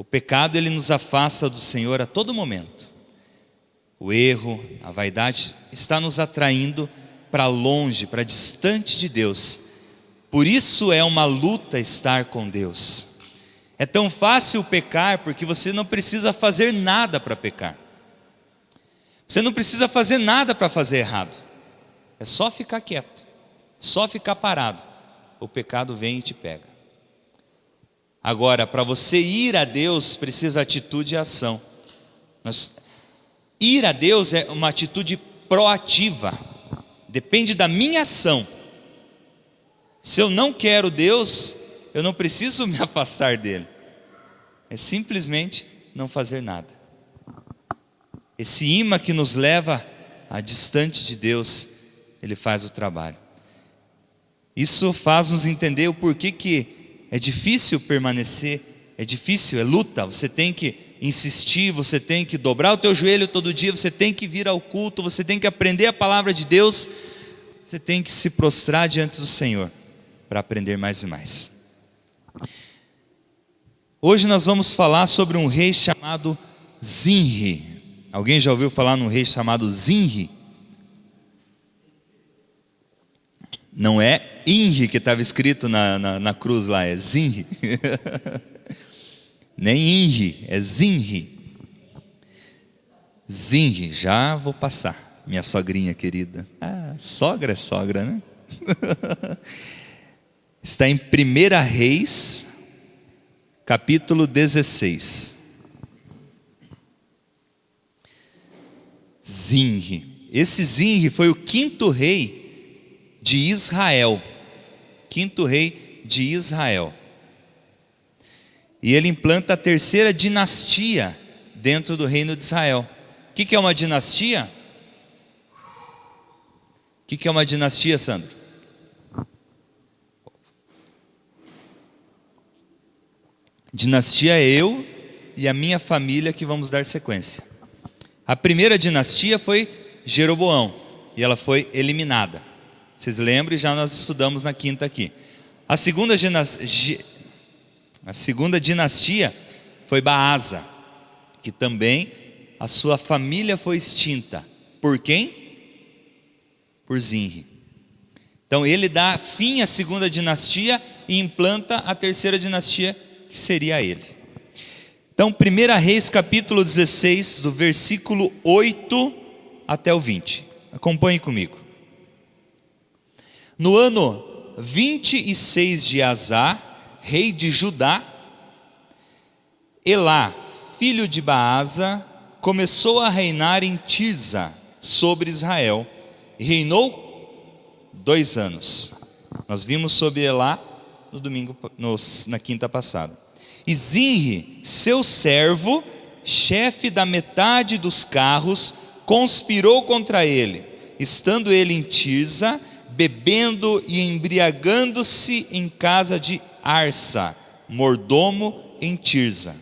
O pecado, ele nos afasta do Senhor a todo momento. O erro, a vaidade está nos atraindo para longe, para distante de Deus. Por isso é uma luta estar com Deus. É tão fácil pecar porque você não precisa fazer nada para pecar. Você não precisa fazer nada para fazer errado. É só ficar quieto, só ficar parado. O pecado vem e te pega. Agora, para você ir a Deus, precisa atitude e ação. Ir a Deus é uma atitude proativa. Depende da minha ação. Se eu não quero Deus, eu não preciso me afastar dele. É simplesmente não fazer nada. Esse imã que nos leva a distante de Deus, ele faz o trabalho. Isso faz nos entender o porquê que é difícil permanecer, é difícil, é luta. Você tem que insistir, você tem que dobrar o teu joelho todo dia, você tem que vir ao culto, você tem que aprender a palavra de Deus, você tem que se prostrar diante do Senhor para aprender mais e mais. Hoje nós vamos falar sobre um rei chamado Zinri. Alguém já ouviu falar num rei chamado Zinri? Não é Inri que estava escrito na cruz lá, é Zinri. Nem Inri, é Zinri. Zinri, já vou passar. Minha sogrinha querida. Sogra é sogra, né? Está em 1 Reis, capítulo 16. Zinri. Esse Zinri foi o quinto rei de Israel. Quinto rei de Israel. E ele implanta a terceira dinastia dentro do reino de Israel. O que é uma dinastia? O que é uma dinastia, Sandro? Dinastia é eu e a minha família que vamos dar sequência. A primeira dinastia foi Jeroboão, e ela foi eliminada. Vocês lembram? Já nós estudamos na quinta aqui. A segunda dinastia foi Baasa, que também a sua família foi extinta. Por quem? Por Zinri. Então ele dá fim à segunda dinastia e implanta a terceira dinastia, que seria ele. Então 1 Reis capítulo 16, do versículo 8 até o 20. Acompanhe comigo. No ano 26 de Azá, rei de Judá, Elá, filho de Baasa, começou a reinar em Tirza sobre Israel, e reinou 2 anos. Nós vimos sobre Elá na quinta passada. E Zinri, seu servo, chefe da metade dos carros, conspirou contra ele, estando ele em Tirza, bebendo e embriagando-se em casa de Arsa, mordomo em Tirza.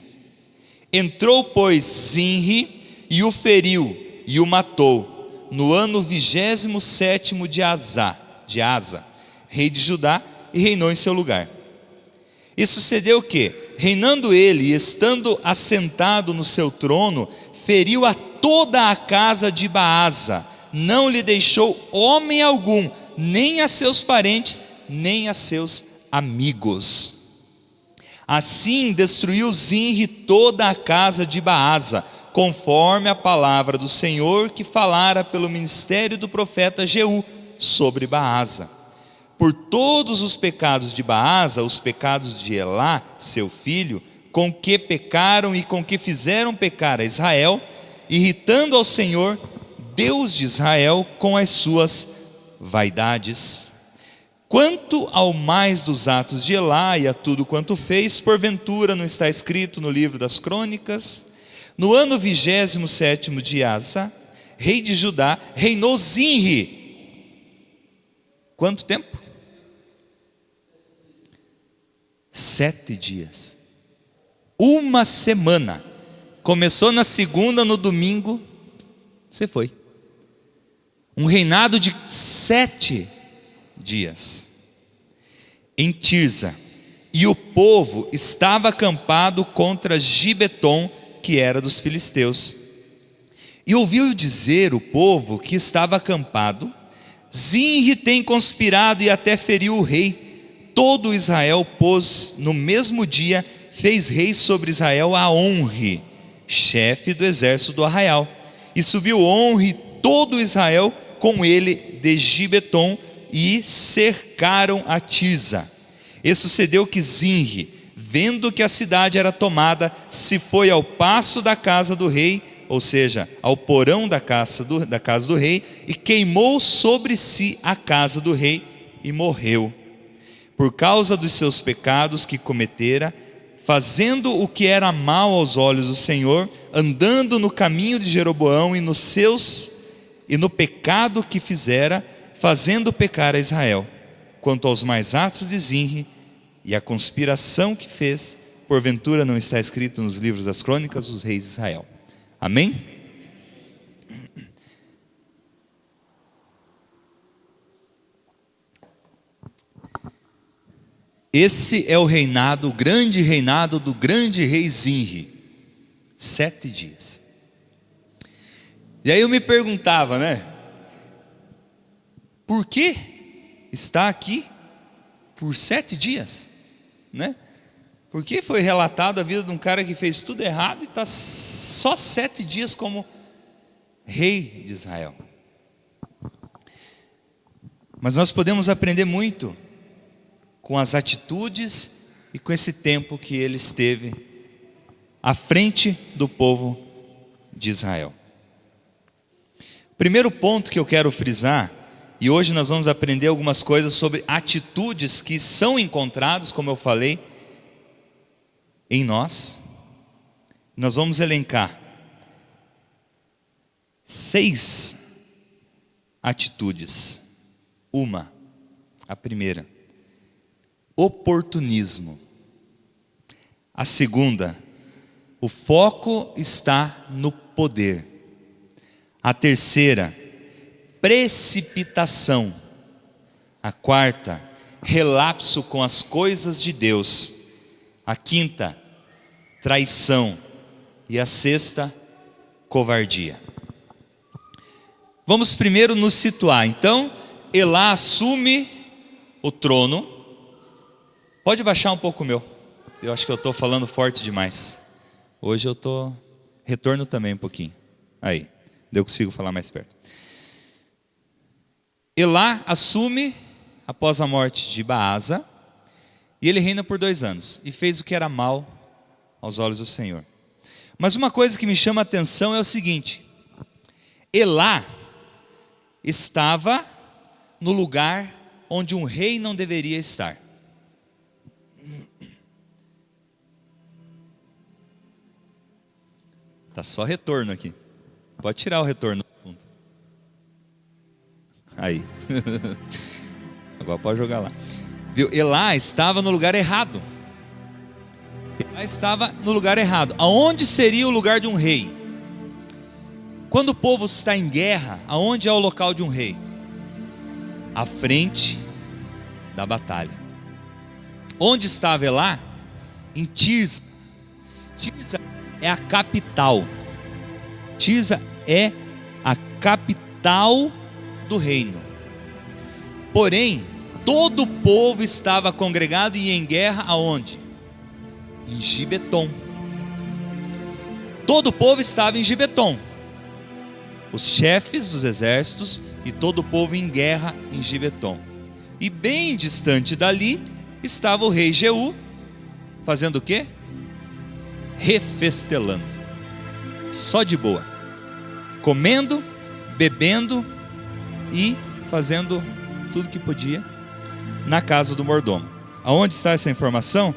Entrou, pois, Zinri e o feriu e o matou, no ano 27º de Asa, rei de Judá, e reinou em seu lugar. E sucedeu que, reinando ele e estando assentado no seu trono, feriu a toda a casa de Baasa, não lhe deixou homem algum, nem a seus parentes, nem a seus amigos. Assim destruiu Zinri toda a casa de Baasa, conforme a palavra do Senhor que falara pelo ministério do profeta Jeú sobre Baasa. Por todos os pecados de Baasa, os pecados de Elá, seu filho, com que pecaram e com que fizeram pecar a Israel, irritando ao Senhor, Deus de Israel, com as suas vaidades. Quanto ao mais dos atos de Elá e a tudo quanto fez, porventura não está escrito no livro das crônicas? No ano 27º de Asa, rei de Judá, reinou Zinri. Quanto tempo? 7 dias. Uma semana. Começou na segunda, no domingo, você foi. Um reinado de 7 dias. Em Tirza. e o povo estava acampado contra Gibeton, que era dos filisteus. E ouviu dizer o povo que estava acampado: Zinri tem conspirado e até feriu o rei. Todo Israel pôs no mesmo dia, fez rei sobre Israel a Onri, chefe do exército do arraial. E subiu Onri todo Israel com ele de Gibeton, e cercaram a Tirza. E sucedeu que Zinri, vendo que a cidade era tomada, se foi ao paço da casa do rei, ou seja, ao porão da casa do rei, e queimou sobre si a casa do rei, e morreu, por causa dos seus pecados que cometera, fazendo o que era mal aos olhos do Senhor, andando no caminho de Jeroboão e no pecado que fizera, fazendo pecar a Israel. Quanto aos mais atos de Zinri e a conspiração que fez, porventura não está escrito nos livros das crônicas dos reis de Israel. Amém? Esse é o reinado, o grande reinado do grande rei Zinri. 7 dias. E aí eu me perguntava, por que está aqui por 7 dias? Por que foi relatado a vida de um cara que fez tudo errado e está só 7 dias como rei de Israel? Mas nós podemos aprender muito com as atitudes e com esse tempo que ele esteve à frente do povo de Israel. O primeiro ponto que eu quero frisar, e hoje nós vamos aprender algumas coisas sobre atitudes que são encontradas, como eu falei, em nós. Nós vamos elencar 6 atitudes. A primeira, oportunismo. A segunda, o foco está no poder. A terceira, precipitação. A quarta, relapso com as coisas de Deus. A quinta, traição. E a sexta, covardia. Vamos primeiro nos situar. Então, Elá assume o trono. Pode baixar um pouco o meu. Eu acho que eu estou falando forte demais. Hoje eu estou... Retorno também um pouquinho. Aí, eu consigo falar mais perto. Elá assume após a morte de Baasa, e ele reina por 2 anos, e fez o que era mal aos olhos do Senhor. Mas uma coisa que me chama a atenção é o seguinte: Elá estava no lugar onde um rei não deveria estar. Está só retorno aqui. Pode tirar o retorno do fundo. Aí. Agora pode jogar lá. Viu? Elá estava no lugar errado. Elá estava no lugar errado. Aonde seria o lugar de um rei? Quando o povo está em guerra, aonde é o local de um rei? À frente da batalha. Onde estava Elá? Em Tirza. Tirza é a capital. Tirza é a capital do reino. Porém, todo o povo estava congregado e em guerra aonde? Em Gibeton. Todo o povo estava em Gibeton. Os chefes dos exércitos e todo o povo em guerra em Gibeton. E bem distante dali estava o rei Jeú, fazendo o quê? Refestelando, só de boa, comendo, bebendo e fazendo tudo que podia na casa do mordomo. Aonde está essa informação?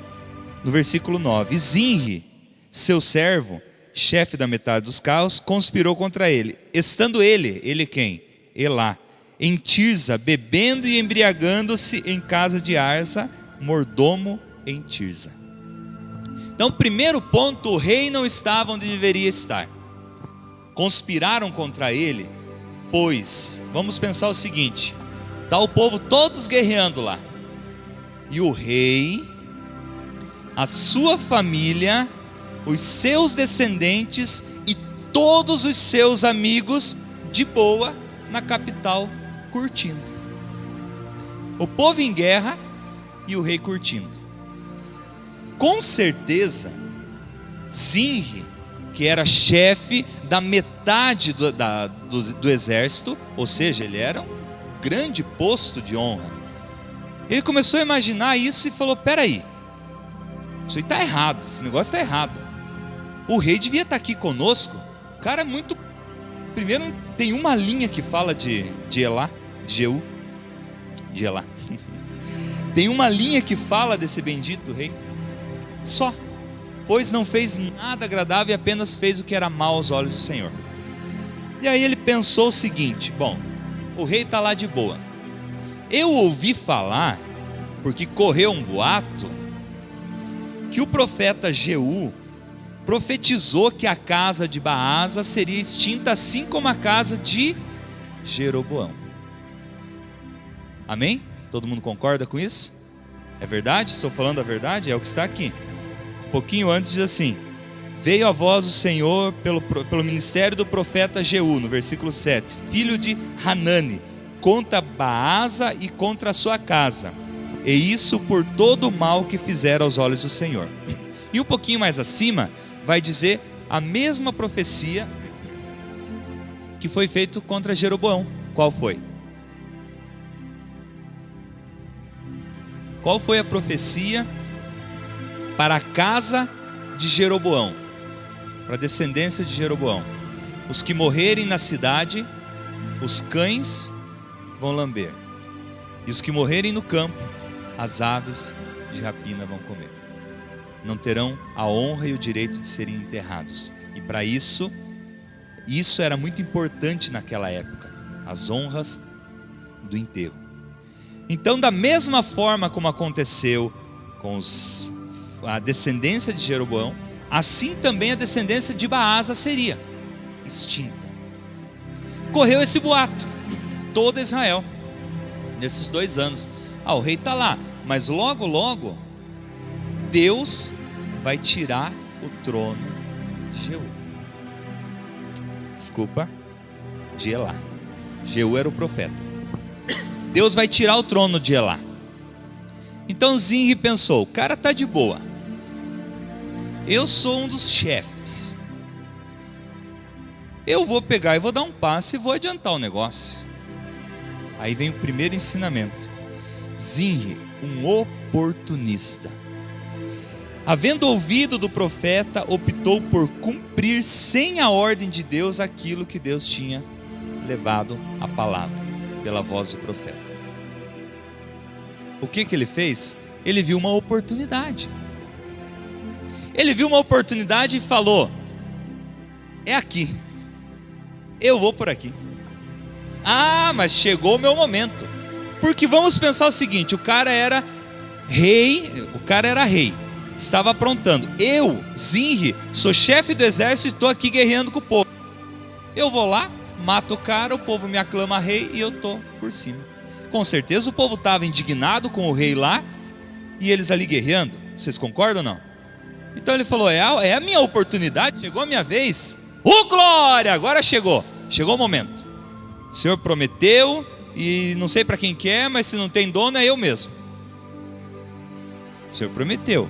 No versículo 9. Zinri, seu servo, chefe da metade dos carros, conspirou contra ele, estando ele quem? Elá, em Tirza, bebendo e embriagando-se em casa de Arsa, mordomo em Tirza. Então, primeiro ponto, o rei não estava onde deveria estar. Conspiraram contra ele, pois, vamos pensar o seguinte: está o povo todos guerreando lá, e o rei a sua família, os seus descendentes e todos os seus amigos de boa na capital, curtindo. O povo em guerra e o rei curtindo. Com certeza, Zinri, que era chefe da metade do exército, ou seja, ele era um grande posto de honra. Ele começou a imaginar isso e falou: peraí, isso aí está errado, esse negócio está errado. O rei devia estar aqui conosco. O cara é muito... Primeiro, tem uma linha que fala de Elá, de Jeú, de Elá. Tem uma linha que fala desse bendito rei, só. Pois não fez nada agradável e apenas fez o que era mal aos olhos do Senhor. E aí ele pensou o seguinte: bom, o rei está lá de boa. Eu ouvi falar, porque correu um boato, que o profeta Jeú profetizou que a casa de Baasa seria extinta, assim como a casa de Jeroboão. Amém? Todo mundo concorda com isso? É verdade? Estou falando a verdade? É o que está aqui. Um pouquinho antes diz assim: veio a voz do Senhor pelo ministério do profeta Jeú, no versículo 7, filho de Hanani, contra Baasa e contra a sua casa, e isso por todo o mal que fizeram aos olhos do Senhor. E um pouquinho mais acima vai dizer a mesma profecia que foi feita contra Jeroboão. Qual foi? Qual foi a profecia para a casa de Jeroboão, para a descendência de Jeroboão? Os que morrerem na cidade, os cães vão lamber, e os que morrerem no campo, as aves de rapina vão comer. Não terão a honra e o direito de serem enterrados. E para isso era muito importante naquela época, as honras do enterro. Então, da mesma forma como aconteceu com a descendência de Jeroboão, assim também a descendência de Baasa seria extinta. Correu esse boato, todo Israel, nesses 2 anos. O rei está lá, mas logo, logo, Deus vai tirar o trono de Jeú. Desculpa, de Elá. Jeú era o profeta. Deus vai tirar o trono de Elá. Então Zinri pensou: o cara está de boa, eu sou um dos chefes, eu vou pegar e vou dar um passo e vou adiantar o negócio. Aí vem o primeiro ensinamento. Zinri, um oportunista, havendo ouvido do profeta, optou por cumprir sem a ordem de Deus aquilo que Deus tinha levado a palavra pela voz do profeta. O que ele fez? Ele viu uma oportunidade. Ele viu uma oportunidade e falou: é aqui, eu vou por aqui. Mas chegou o meu momento. Porque vamos pensar o seguinte: o cara era rei, estava aprontando. Eu, Zinri, sou chefe do exército e estou aqui guerreando com o povo. Eu vou lá, mato o cara, o povo me aclama rei e eu estou por cima. Com certeza o povo estava indignado com o rei lá e eles ali guerreando. Vocês concordam ou não? Então ele falou: é a minha oportunidade, chegou a minha vez. Glória! Agora chegou o momento. O Senhor prometeu, e não sei para quem que é, mas se não tem dono é eu mesmo. O Senhor prometeu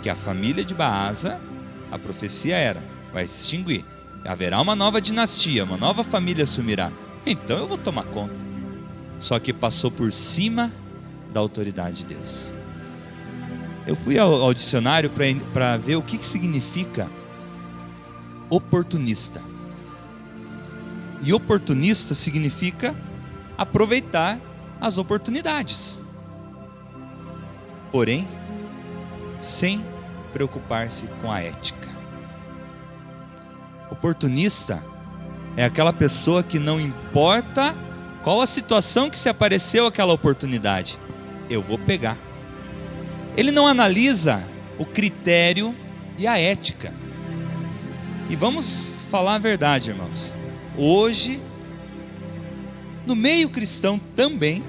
que a família de Baasa, a profecia era, vai se extinguir, haverá uma nova dinastia, uma nova família assumirá. Então eu vou tomar conta. Só que passou por cima da autoridade de Deus. Eu fui ao dicionário para ver o que significa oportunista. E oportunista significa aproveitar as oportunidades, porém sem preocupar-se com a ética. Oportunista é aquela pessoa que não importa qual a situação que se apareceu aquela oportunidade, eu vou pegar. Ele não analisa o critério e a ética. E vamos falar a verdade, irmãos. Hoje, no meio cristão também,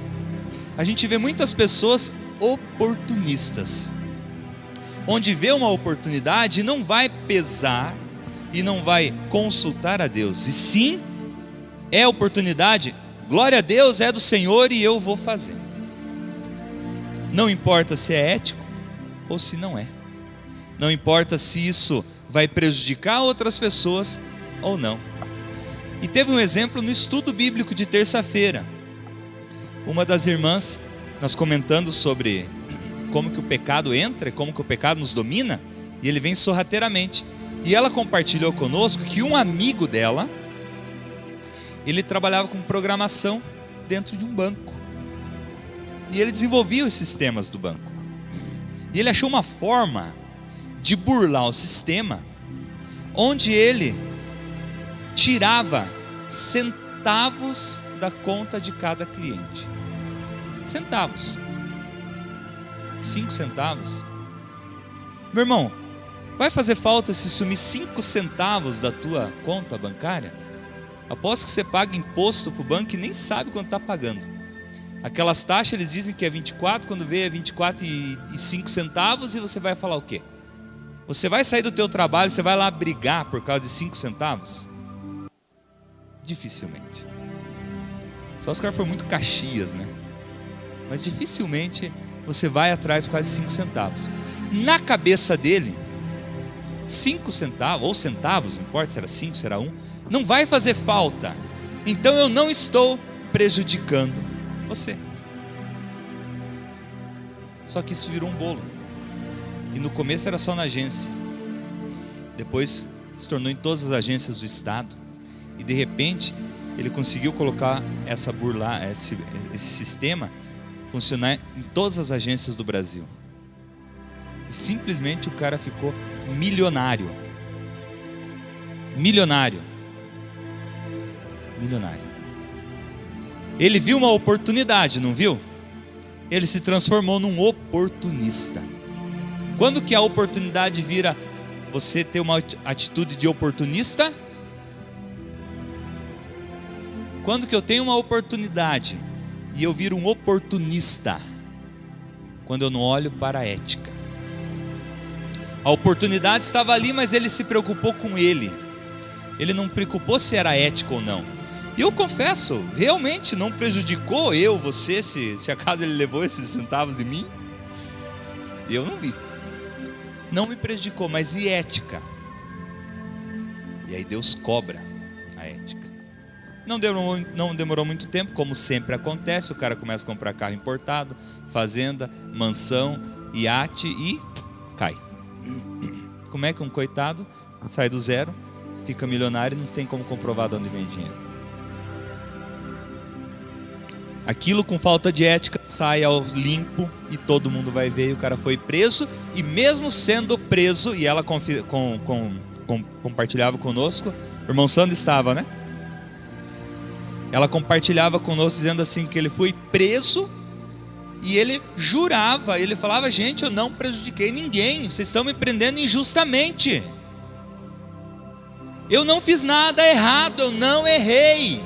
a gente vê muitas pessoas oportunistas. onde vê uma oportunidade, não vai pesar e não vai consultar a Deus, e sim, é oportunidade, glória a Deus, é do Senhor e eu vou fazer. Não importa se é ético ou se não é. Não importa se isso vai prejudicar outras pessoas ou não. E teve um exemplo no estudo bíblico de terça-feira. Uma das irmãs, nós comentando sobre como que o pecado entra, como que o pecado nos domina, e ele vem sorrateiramente. E ela compartilhou conosco que um amigo dela, ele trabalhava com programação dentro de um banco. E ele desenvolvia os sistemas do banco. E ele achou uma forma de burlar o sistema, onde ele tirava centavos da conta de cada cliente. Centavos. 5 centavos. Meu irmão, vai fazer falta se sumir 5 centavos da tua conta bancária? Aposto que você paga imposto para o banco e nem sabe quanto está pagando. Aquelas taxas eles dizem que é 24, quando vê é 24,05 centavos, e você vai falar o quê? Você vai sair do teu trabalho, você vai lá brigar por causa de 5 centavos? Dificilmente. Só os caras foram muito Caxias, né? Mas dificilmente você vai atrás por causa de 5 centavos. Na cabeça dele, 5 centavos, ou centavos, não importa se era 5, se era 1, não vai fazer falta. Então eu não estou prejudicando você. Só que isso virou um bolo. E no começo era só na agência. Depois se tornou em todas as agências do estado. E de repente ele conseguiu colocar esse sistema funcionar em todas as agências do Brasil. E simplesmente o cara ficou milionário. Milionário. Ele viu uma oportunidade, não viu? Ele se transformou num oportunista. Quando que a oportunidade vira você ter uma atitude de oportunista? Quando que eu tenho uma oportunidade e eu viro um oportunista? Quando eu não olho para a ética. A oportunidade estava ali, mas ele se preocupou com ele. Ele não preocupou se era ético ou não. E eu confesso, realmente não prejudicou você, se acaso ele levou esses centavos de mim? Eu não vi. Não me prejudicou, mas e ética? E aí Deus cobra a ética. Não demorou muito tempo, como sempre acontece, o cara começa a comprar carro importado, fazenda, mansão, iate e cai. Como é que um coitado sai do zero, fica milionário e não tem como comprovar de onde vem dinheiro? Aquilo com falta de ética sai ao limpo e todo mundo vai ver. E o cara foi preso, e mesmo sendo preso, e ela compartilhava conosco, o irmão Sandro estava, né? Ela compartilhava conosco dizendo assim que ele foi preso e ele jurava, ele falava: gente, eu não prejudiquei ninguém, vocês estão me prendendo injustamente. Eu não fiz nada errado, eu não errei.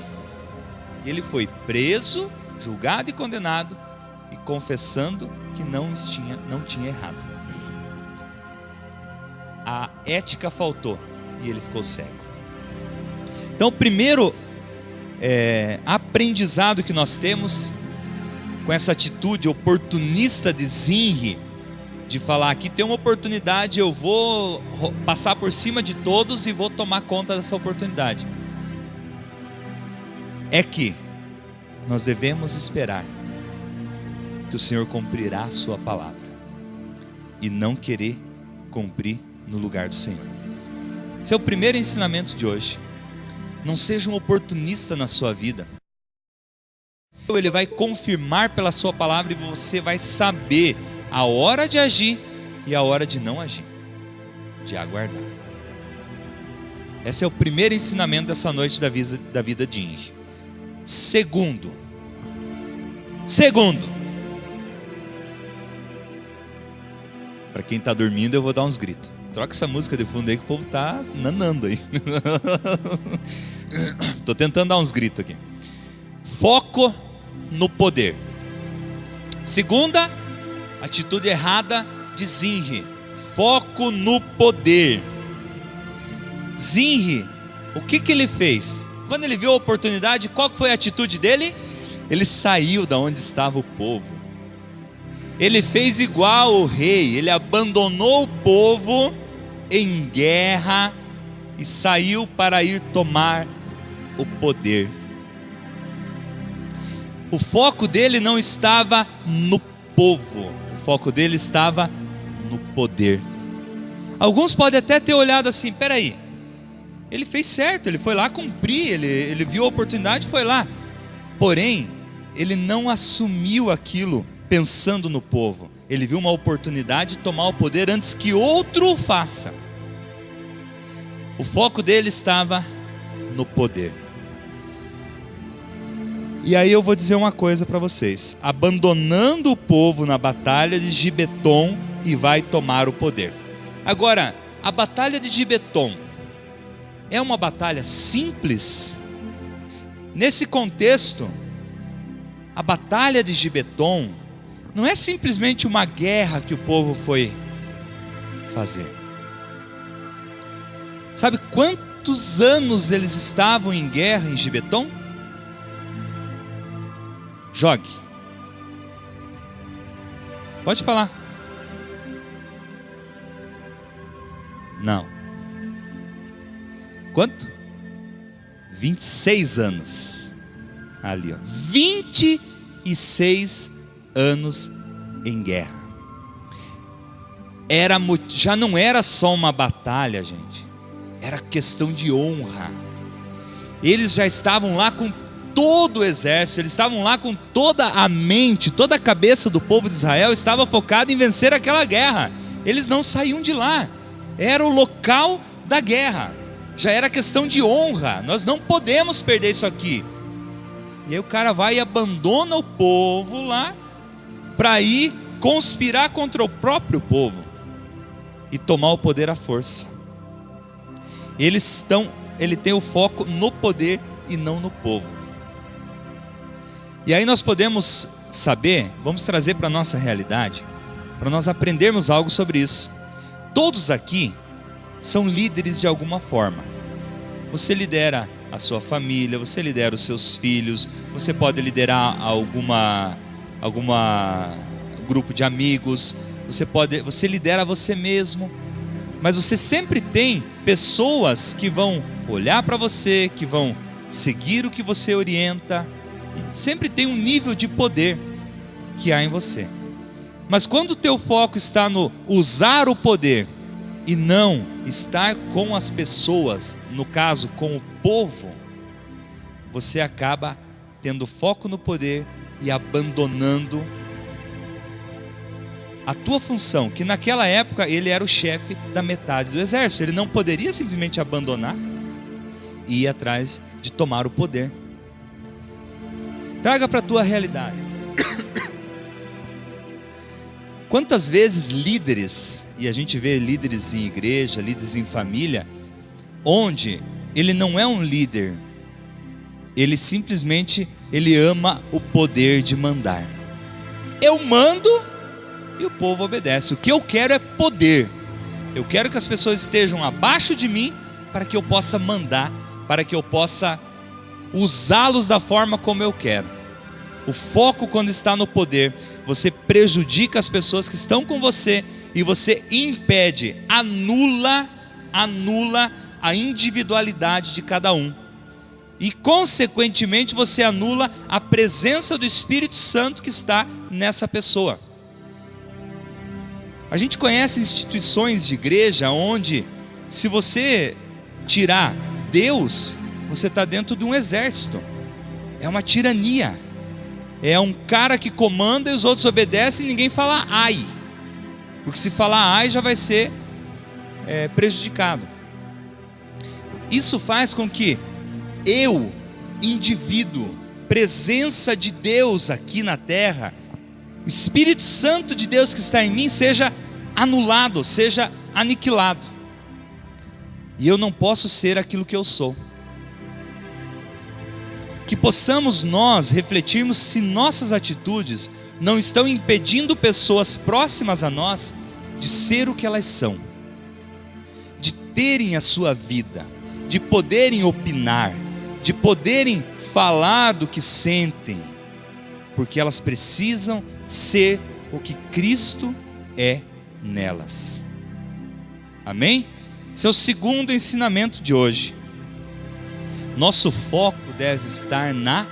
E ele foi preso, julgado e condenado, e confessando que não tinha errado. A ética faltou e ele ficou cego. Então o primeiro aprendizado que nós temos com essa atitude oportunista de Zinri, de falar: aqui tem uma oportunidade, eu vou passar por cima de todos e vou tomar conta dessa oportunidade, é que nós devemos esperar que o Senhor cumprirá a sua palavra e não querer cumprir no lugar do Senhor. Esse é o primeiro ensinamento de hoje. Não seja um oportunista na sua vida. Ele vai confirmar pela sua palavra e você vai saber a hora de agir e a hora de não agir, de aguardar. Esse é o primeiro ensinamento dessa noite da vida de Inri. Segundo, para quem está dormindo eu vou dar uns gritos. Troca essa música de fundo aí que o povo está nanando aí. Estou tentando dar uns gritos aqui. Foco no poder. Segunda atitude errada de Zinri: foco no poder. Zinri, o que ele fez? Quando ele viu a oportunidade, qual foi a atitude dele? Ele saiu da onde estava o povo. Ele fez igual o rei, ele abandonou o povo em guerra e saiu para ir tomar o poder. O foco dele não estava no povo, o foco dele estava no poder. Alguns podem até ter olhado assim, peraí, ele fez certo, ele foi lá cumprir, ele viu a oportunidade e foi lá. Porém, ele não assumiu aquilo pensando no povo. Ele viu uma oportunidade de tomar o poder antes que outro faça. O foco dele estava no poder. E aí eu vou dizer uma coisa para vocês: abandonando o povo na batalha de Gibeton e vai tomar o poder. Agora, a batalha de Gibeton é uma batalha simples? Nesse contexto, a batalha de Gibeton não é simplesmente uma guerra que o povo foi fazer. Sabe quantos anos eles estavam em guerra em Gibeton? Jogue. Pode falar. Não. Quanto? 26 anos. Ali, ó. 26 anos em guerra. Já não era só uma batalha, gente. Era questão de honra. Eles já estavam lá com todo o exército, eles estavam lá com toda a mente, toda a cabeça do povo de Israel estava focada em vencer aquela guerra. Eles não saíam de lá. Era o local da guerra. Já era questão de honra. Nós não podemos perder isso aqui. E aí o cara vai e abandona o povo lá para ir conspirar contra o próprio povo e tomar o poder à força. Ele tem o foco no poder e não no povo. E aí nós podemos saber, vamos trazer para a nossa realidade, para nós aprendermos algo sobre isso. Todos aqui são líderes de alguma forma. Você lidera a sua família, você lidera os seus filhos, você pode liderar alguma grupo de amigos, você lidera você mesmo, mas você sempre tem pessoas que vão olhar para você, que vão seguir o que você orienta. Sempre tem um nível de poder que há em você. Mas quando o teu foco está no usar o poder e não estar com as pessoas, no caso com o povo, você acaba tendo foco no poder e abandonando a tua função, que naquela época ele era o chefe da metade do exército. Ele não poderia simplesmente abandonar e ir atrás de tomar o poder. Traga para a tua realidade. Quantas vezes líderes, e a gente vê líderes em igreja, líderes em família, onde ele não é um líder, ele simplesmente ama o poder de mandar. Eu mando e o povo obedece. O que eu quero é poder. Eu quero que as pessoas estejam abaixo de mim para que eu possa mandar, para que eu possa usá-los da forma como eu quero. O foco, quando está no poder, você prejudica as pessoas que estão com você e você impede, anula a individualidade de cada um. E consequentemente você anula a presença do Espírito Santo que está nessa pessoa. A gente conhece instituições de igreja onde, se você tirar Deus, você está dentro de um exército. É uma tirania. É um cara que comanda e os outros obedecem e ninguém fala ai. Porque se falar ai já vai ser prejudicado. Isso faz com que eu, indivíduo, presença de Deus aqui na terra, o Espírito Santo de Deus que está em mim seja anulado, seja aniquilado. E eu não posso ser aquilo que eu sou. Que possamos nós refletirmos se nossas atitudes não estão impedindo pessoas próximas a nós de ser o que elas são, de terem a sua vida, de poderem opinar, de poderem falar do que sentem, porque elas precisam ser o que Cristo é nelas. Amém? Esse é o segundo ensinamento de hoje. Nosso foco deve estar na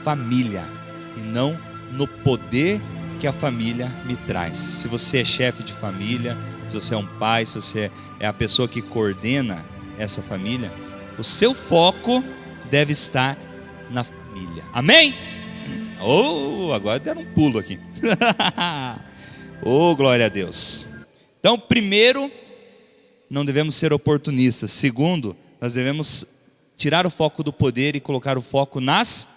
família e não no poder que a família me traz. Se você é chefe de família, se você é um pai, se você é a pessoa que coordena essa família, o seu foco deve estar na família. Amém? Oh, agora deram um pulo aqui. Oh, glória a Deus. Então, primeiro, não devemos ser oportunistas. Segundo, nós devemos tirar o foco do poder e colocar o foco nas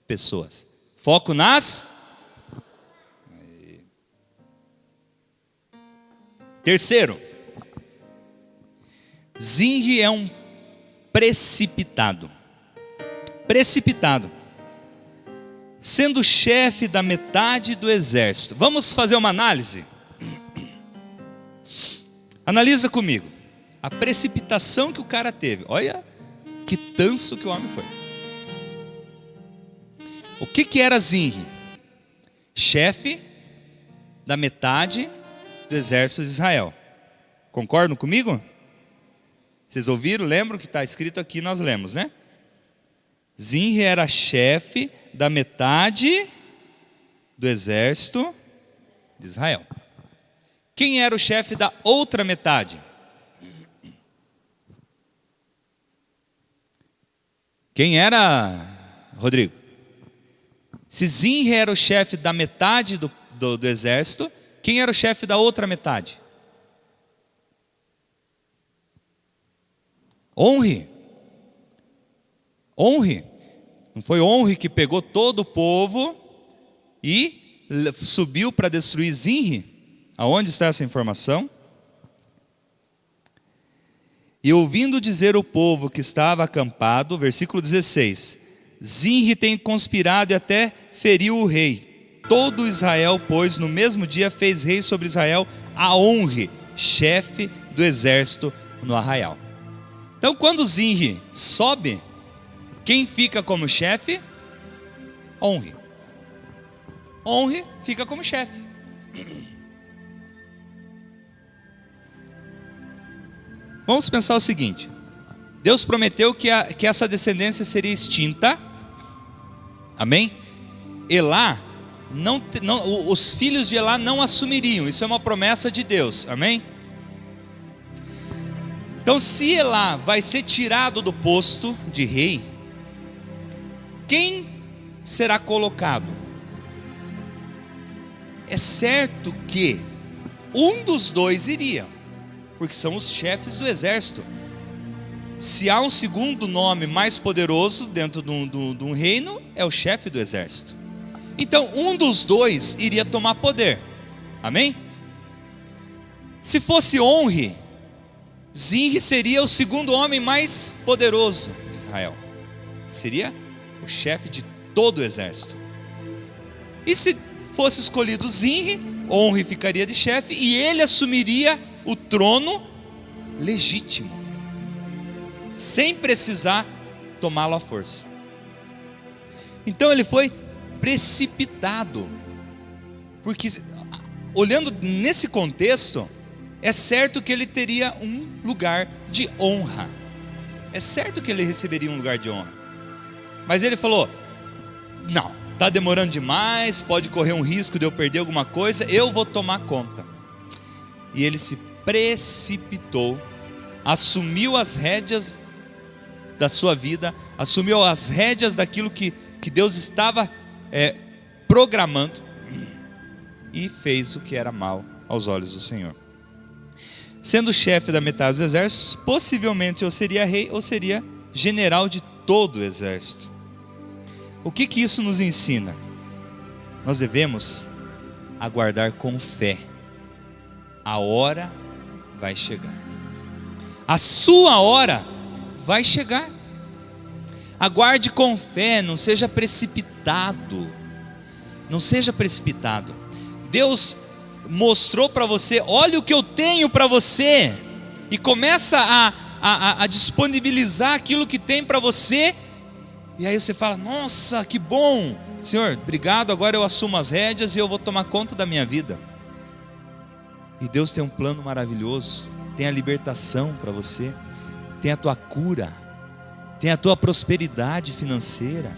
pessoas. Foco nas... Terceiro, Zinri é um precipitado. Precipitado. Sendo chefe da metade do exército. Vamos fazer uma análise? Analisa comigo. A precipitação que o cara teve. Olha que tanso que o homem foi. O que era Zinri? Chefe da metade do exército de Israel. Concordam comigo? Vocês ouviram? Lembram que está escrito aqui, nós lemos, né? Zinri era chefe da metade do exército de Israel. Quem era o chefe da outra metade? Quem era, Rodrigo? Se Zinri era o chefe da metade do exército, quem era o chefe da outra metade? Onri. Onri. Não foi Onri que pegou todo o povo e subiu para destruir Zinri? Aonde está essa informação? E ouvindo dizer o povo que estava acampado, versículo 16, Zinri tem conspirado e até feriu o rei. Todo Israel, pois, no mesmo dia fez rei sobre Israel a Onri, chefe do exército no arraial. Então, quando Zinri sobe, quem fica como chefe? Onri. Onri fica como chefe. Vamos pensar o seguinte: Deus prometeu que essa descendência seria extinta. Amém? Elá, os filhos de Elá não assumiriam. Isso é uma promessa de Deus. Amém? Então, se Elá vai ser tirado do posto de rei, quem será colocado? É certo que um dos dois iria, porque são os chefes do exército. Se há um segundo nome mais poderoso dentro de um reino, é o chefe do exército. Então, um dos dois iria tomar poder. Amém? Se fosse Onri, Zinri seria o segundo homem mais poderoso de Israel. Seria o chefe de todo o exército. E se fosse escolhido Zinri, Onri ficaria de chefe e ele assumiria o trono legítimo, sem precisar tomá-lo à força. Então ele foi precipitado, porque olhando nesse contexto, é certo que ele teria um lugar de honra. É certo que ele receberia um lugar de honra. Mas ele falou: não, está demorando demais, pode correr um risco de eu perder alguma coisa, eu vou tomar conta. E ele se precipitou, assumiu as rédeas da sua vida, assumiu as rédeas daquilo que Deus estava programando, e fez o que era mal aos olhos do Senhor. Sendo chefe da metade dos exércitos, possivelmente ou seria rei ou seria general de todo o exército. O que isso nos ensina? Nós devemos aguardar com fé. A hora vai chegar. A sua hora vai chegar. Aguarde com fé, não seja precipitado. Não seja precipitado. Deus mostrou para você: olha o que eu tenho para você, e começa a disponibilizar aquilo que tem para você, e aí você fala: nossa, que bom, Senhor, obrigado, agora eu assumo as rédeas e eu vou tomar conta da minha vida. E Deus tem um plano maravilhoso, tem a libertação para você, tem a tua cura, tem a tua prosperidade financeira,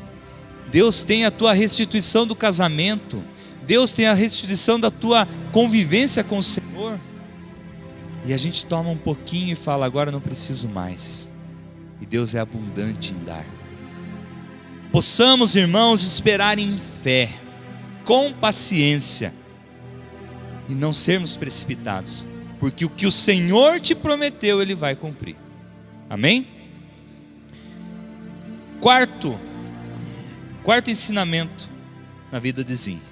Deus tem a tua restituição do casamento, Deus tem a restituição da tua convivência com o Senhor. E a gente toma um pouquinho e fala: agora não preciso mais. E Deus é abundante em dar. Possamos, irmãos, esperar em fé, com paciência, e não sermos precipitados, porque o que o Senhor te prometeu, Ele vai cumprir. Amém? Quarto ensinamento na vida de Zinri.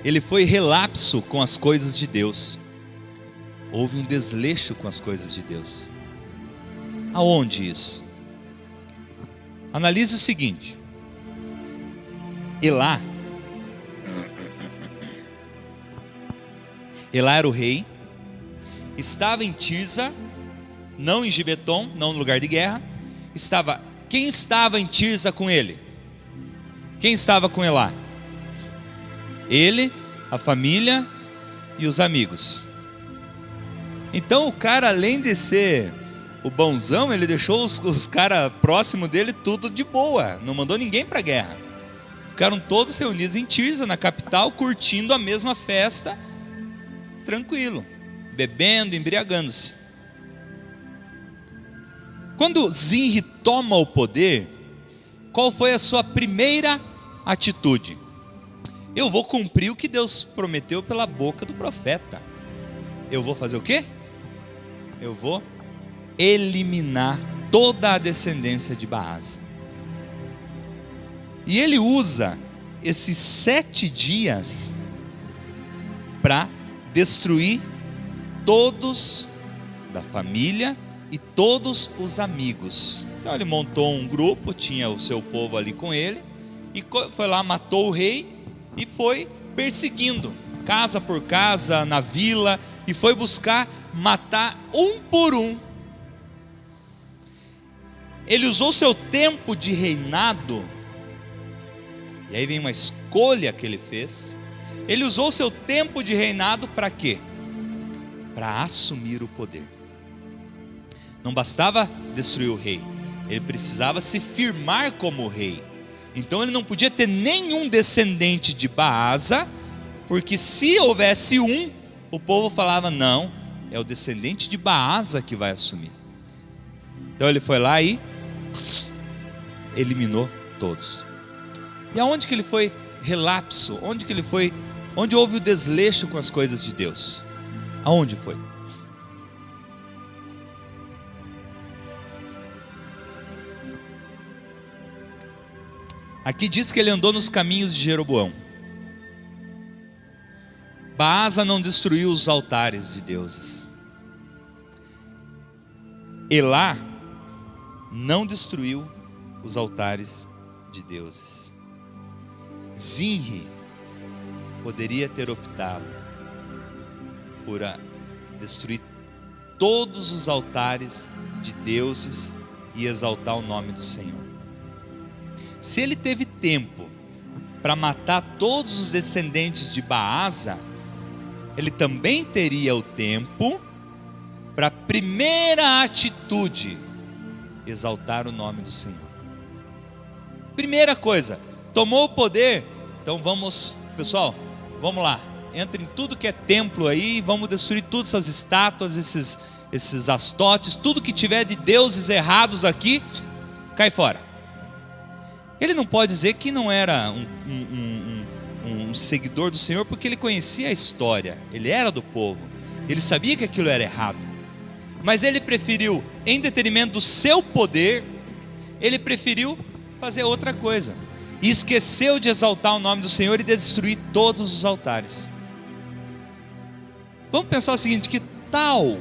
Ele foi relapso com as coisas de Deus. Houve um desleixo com as coisas de Deus. Aonde isso? Analise o seguinte: Elá era o rei, estava em Tirza, não em Gibeton, não no lugar de guerra. Quem estava em Tirza com ele? Quem estava com Elá? Ele, a família e os amigos. Então o cara, além de ser o bonzão, ele deixou os caras próximos dele tudo de boa, não mandou ninguém para a guerra. Ficaram todos reunidos em Tirza, na capital, curtindo a mesma festa, tranquilo, bebendo, embriagando-se. Quando Zinri toma o poder, qual foi a sua primeira atitude? Eu vou cumprir o que Deus prometeu pela boca do profeta. Eu vou fazer o quê? Eu vou eliminar toda a descendência de Baasa. E ele usa esses 7 dias para destruir todos da família e todos os amigos. Então ele montou um grupo, tinha o seu povo ali com ele, e foi lá, matou o rei e foi perseguindo, casa por casa, na vila, e foi buscar matar um por um. Ele usou seu tempo de reinado, e aí vem uma escolha que ele fez. Ele usou seu tempo de reinado para quê? Para assumir o poder. Não bastava destruir o rei, ele precisava se firmar como rei. Então ele não podia ter nenhum descendente de Baasa, porque se houvesse um, o povo falava: não, é o descendente de Baasa que vai assumir. Então ele foi lá e eliminou todos. E aonde que ele foi relapso? Onde houve o desleixo com as coisas de Deus? Aonde foi? Aqui diz que ele andou nos caminhos de Jeroboão. Baasa não destruiu os altares de deuses. Elá não destruiu os altares de deuses. Zinri poderia ter optado por destruir todos os altares de deuses e exaltar o nome do Senhor. Se ele teve tempo para matar todos os descendentes de Baasa, ele também teria o tempo para a primeira atitude: exaltar o nome do Senhor. Primeira coisa, tomou o poder, então vamos, pessoal, vamos lá, entra em tudo que é templo aí, vamos destruir todas essas estátuas, esses astotes, tudo que tiver de deuses errados aqui, cai fora. Ele não pode dizer que não era um seguidor do Senhor, porque ele conhecia a história, ele era do povo, ele sabia que aquilo era errado, mas ele preferiu, em detrimento do seu poder, ele preferiu fazer outra coisa, e esqueceu de exaltar o nome do Senhor e de destruir todos os altares. Vamos pensar o seguinte: que tal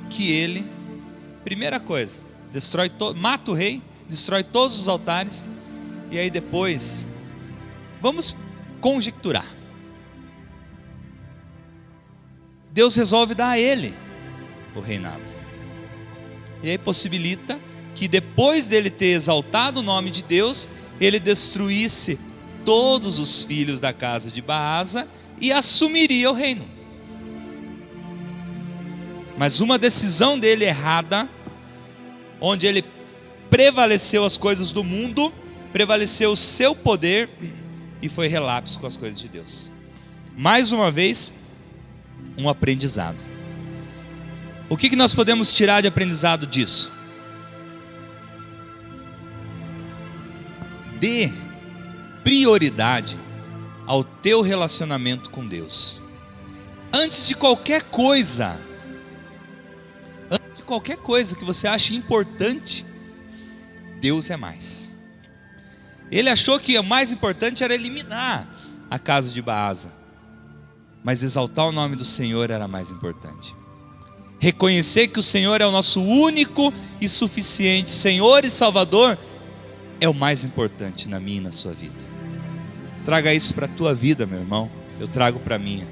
que ele, primeira coisa, destrói mata o rei, destrói todos os altares, e aí depois, vamos conjecturar. Deus resolve dar a ele o reinado. E aí possibilita que depois dele ter exaltado o nome de Deus, ele destruísse todos os filhos da casa de Baasa e assumiria o reino. Mas uma decisão dele errada, onde ele prevaleceu as coisas do mundo, prevaleceu o seu poder e foi relapso com as coisas de Deus. Mais uma vez, um aprendizado. O que nós podemos tirar de aprendizado disso? Dê prioridade ao teu relacionamento com Deus. Antes de qualquer coisa que você ache importante, Deus é mais. Ele achou que o mais importante era eliminar a casa de Baasa, mas exaltar o nome do Senhor era mais importante. Reconhecer que o Senhor é o nosso único e suficiente Senhor e Salvador é o mais importante na minha e na sua vida. Traga isso para a tua vida, meu irmão. Eu trago para a minha.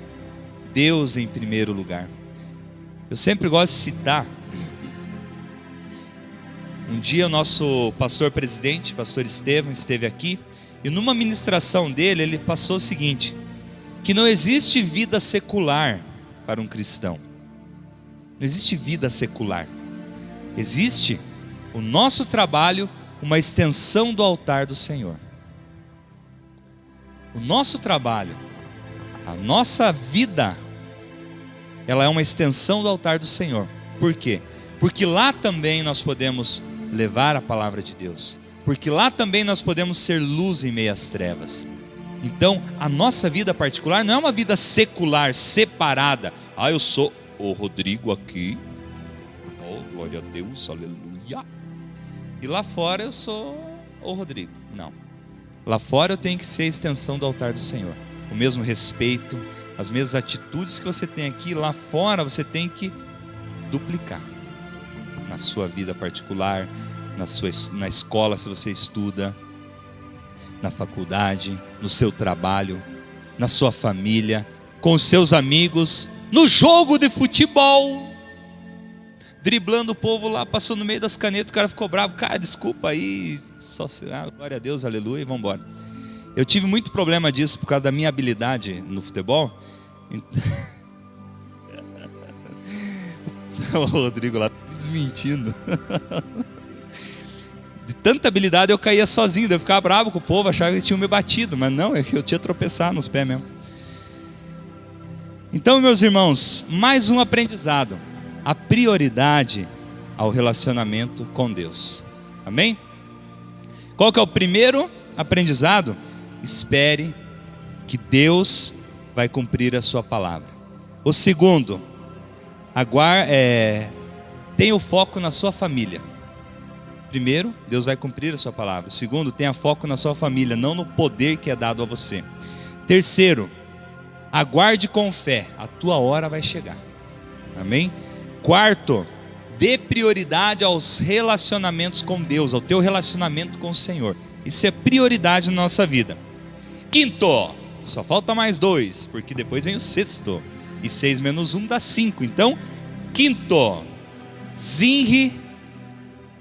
Deus em primeiro lugar. Eu sempre gosto de citar. Um dia o nosso pastor presidente, pastor Estevão, esteve aqui, e numa ministração dele, ele passou o seguinte: que não existe vida secular para um cristão. Não existe vida secular. Existe o nosso trabalho, uma extensão do altar do Senhor. O nosso trabalho, a nossa vida, ela é uma extensão do altar do Senhor. Por quê? Porque lá também nós podemos levar a palavra de Deus. Porque lá também nós podemos ser luz em meio às trevas. Então, a nossa vida particular não é uma vida secular, separada. Eu sou o Rodrigo aqui. Oh, glória a Deus, aleluia. E lá fora eu sou o Rodrigo. Não. Lá fora eu tenho que ser a extensão do altar do Senhor. O mesmo respeito, as mesmas atitudes que você tem aqui, lá fora você tem que duplicar. Na sua vida particular, na escola se você estuda, na faculdade, no seu trabalho, na sua família, com os seus amigos, no jogo de futebol, driblando o povo lá, passou no meio das canetas, o cara ficou bravo, cara, desculpa aí, só glória a Deus, aleluia, e vamos embora. Eu tive muito problema disso por causa da minha habilidade no futebol. O Rodrigo lá me desmentindo. De tanta habilidade eu caía sozinho, eu ficava bravo com o povo, achava que eles tinham me batido, mas não, eu tinha tropeçado nos pés mesmo. Então, meus irmãos, mais um aprendizado: a prioridade ao relacionamento com Deus. Amém? Qual que é o primeiro aprendizado? Espere que Deus vai cumprir a sua palavra. O segundo, tenha o foco na sua família. Primeiro, Deus vai cumprir a sua palavra. Segundo, tenha foco na sua família, não no poder que é dado a você. Terceiro, aguarde com fé, a tua hora vai chegar. Amém? Quarto, dê prioridade aos relacionamentos com Deus, ao teu relacionamento com o Senhor. Isso é prioridade na nossa vida. Quinto, só falta mais 2, porque depois vem o sexto. E 6 menos 1 dá 5. Então, quinto, Zinri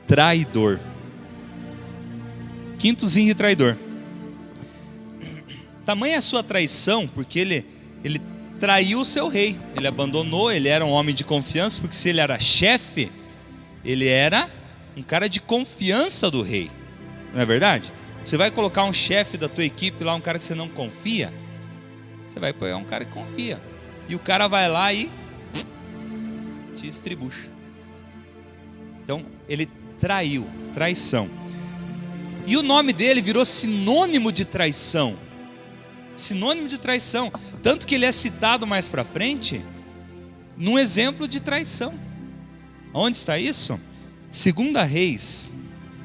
traidor. Quinto, Zinri traidor. Tamanha a sua traição, porque ele traiu o seu rei. Ele abandonou, ele era um homem de confiança, porque se ele era chefe, ele era um cara de confiança do rei. Não é verdade? Você vai colocar um chefe da tua equipe lá, um cara que você não confia, você vai pegar um cara que confia. E o cara vai lá e te estribucha. Então, ele traiu, traição. E o nome dele virou sinônimo de traição. Sinônimo de traição. Tanto que ele é citado mais para frente num exemplo de traição. Onde está isso? 2 Reis.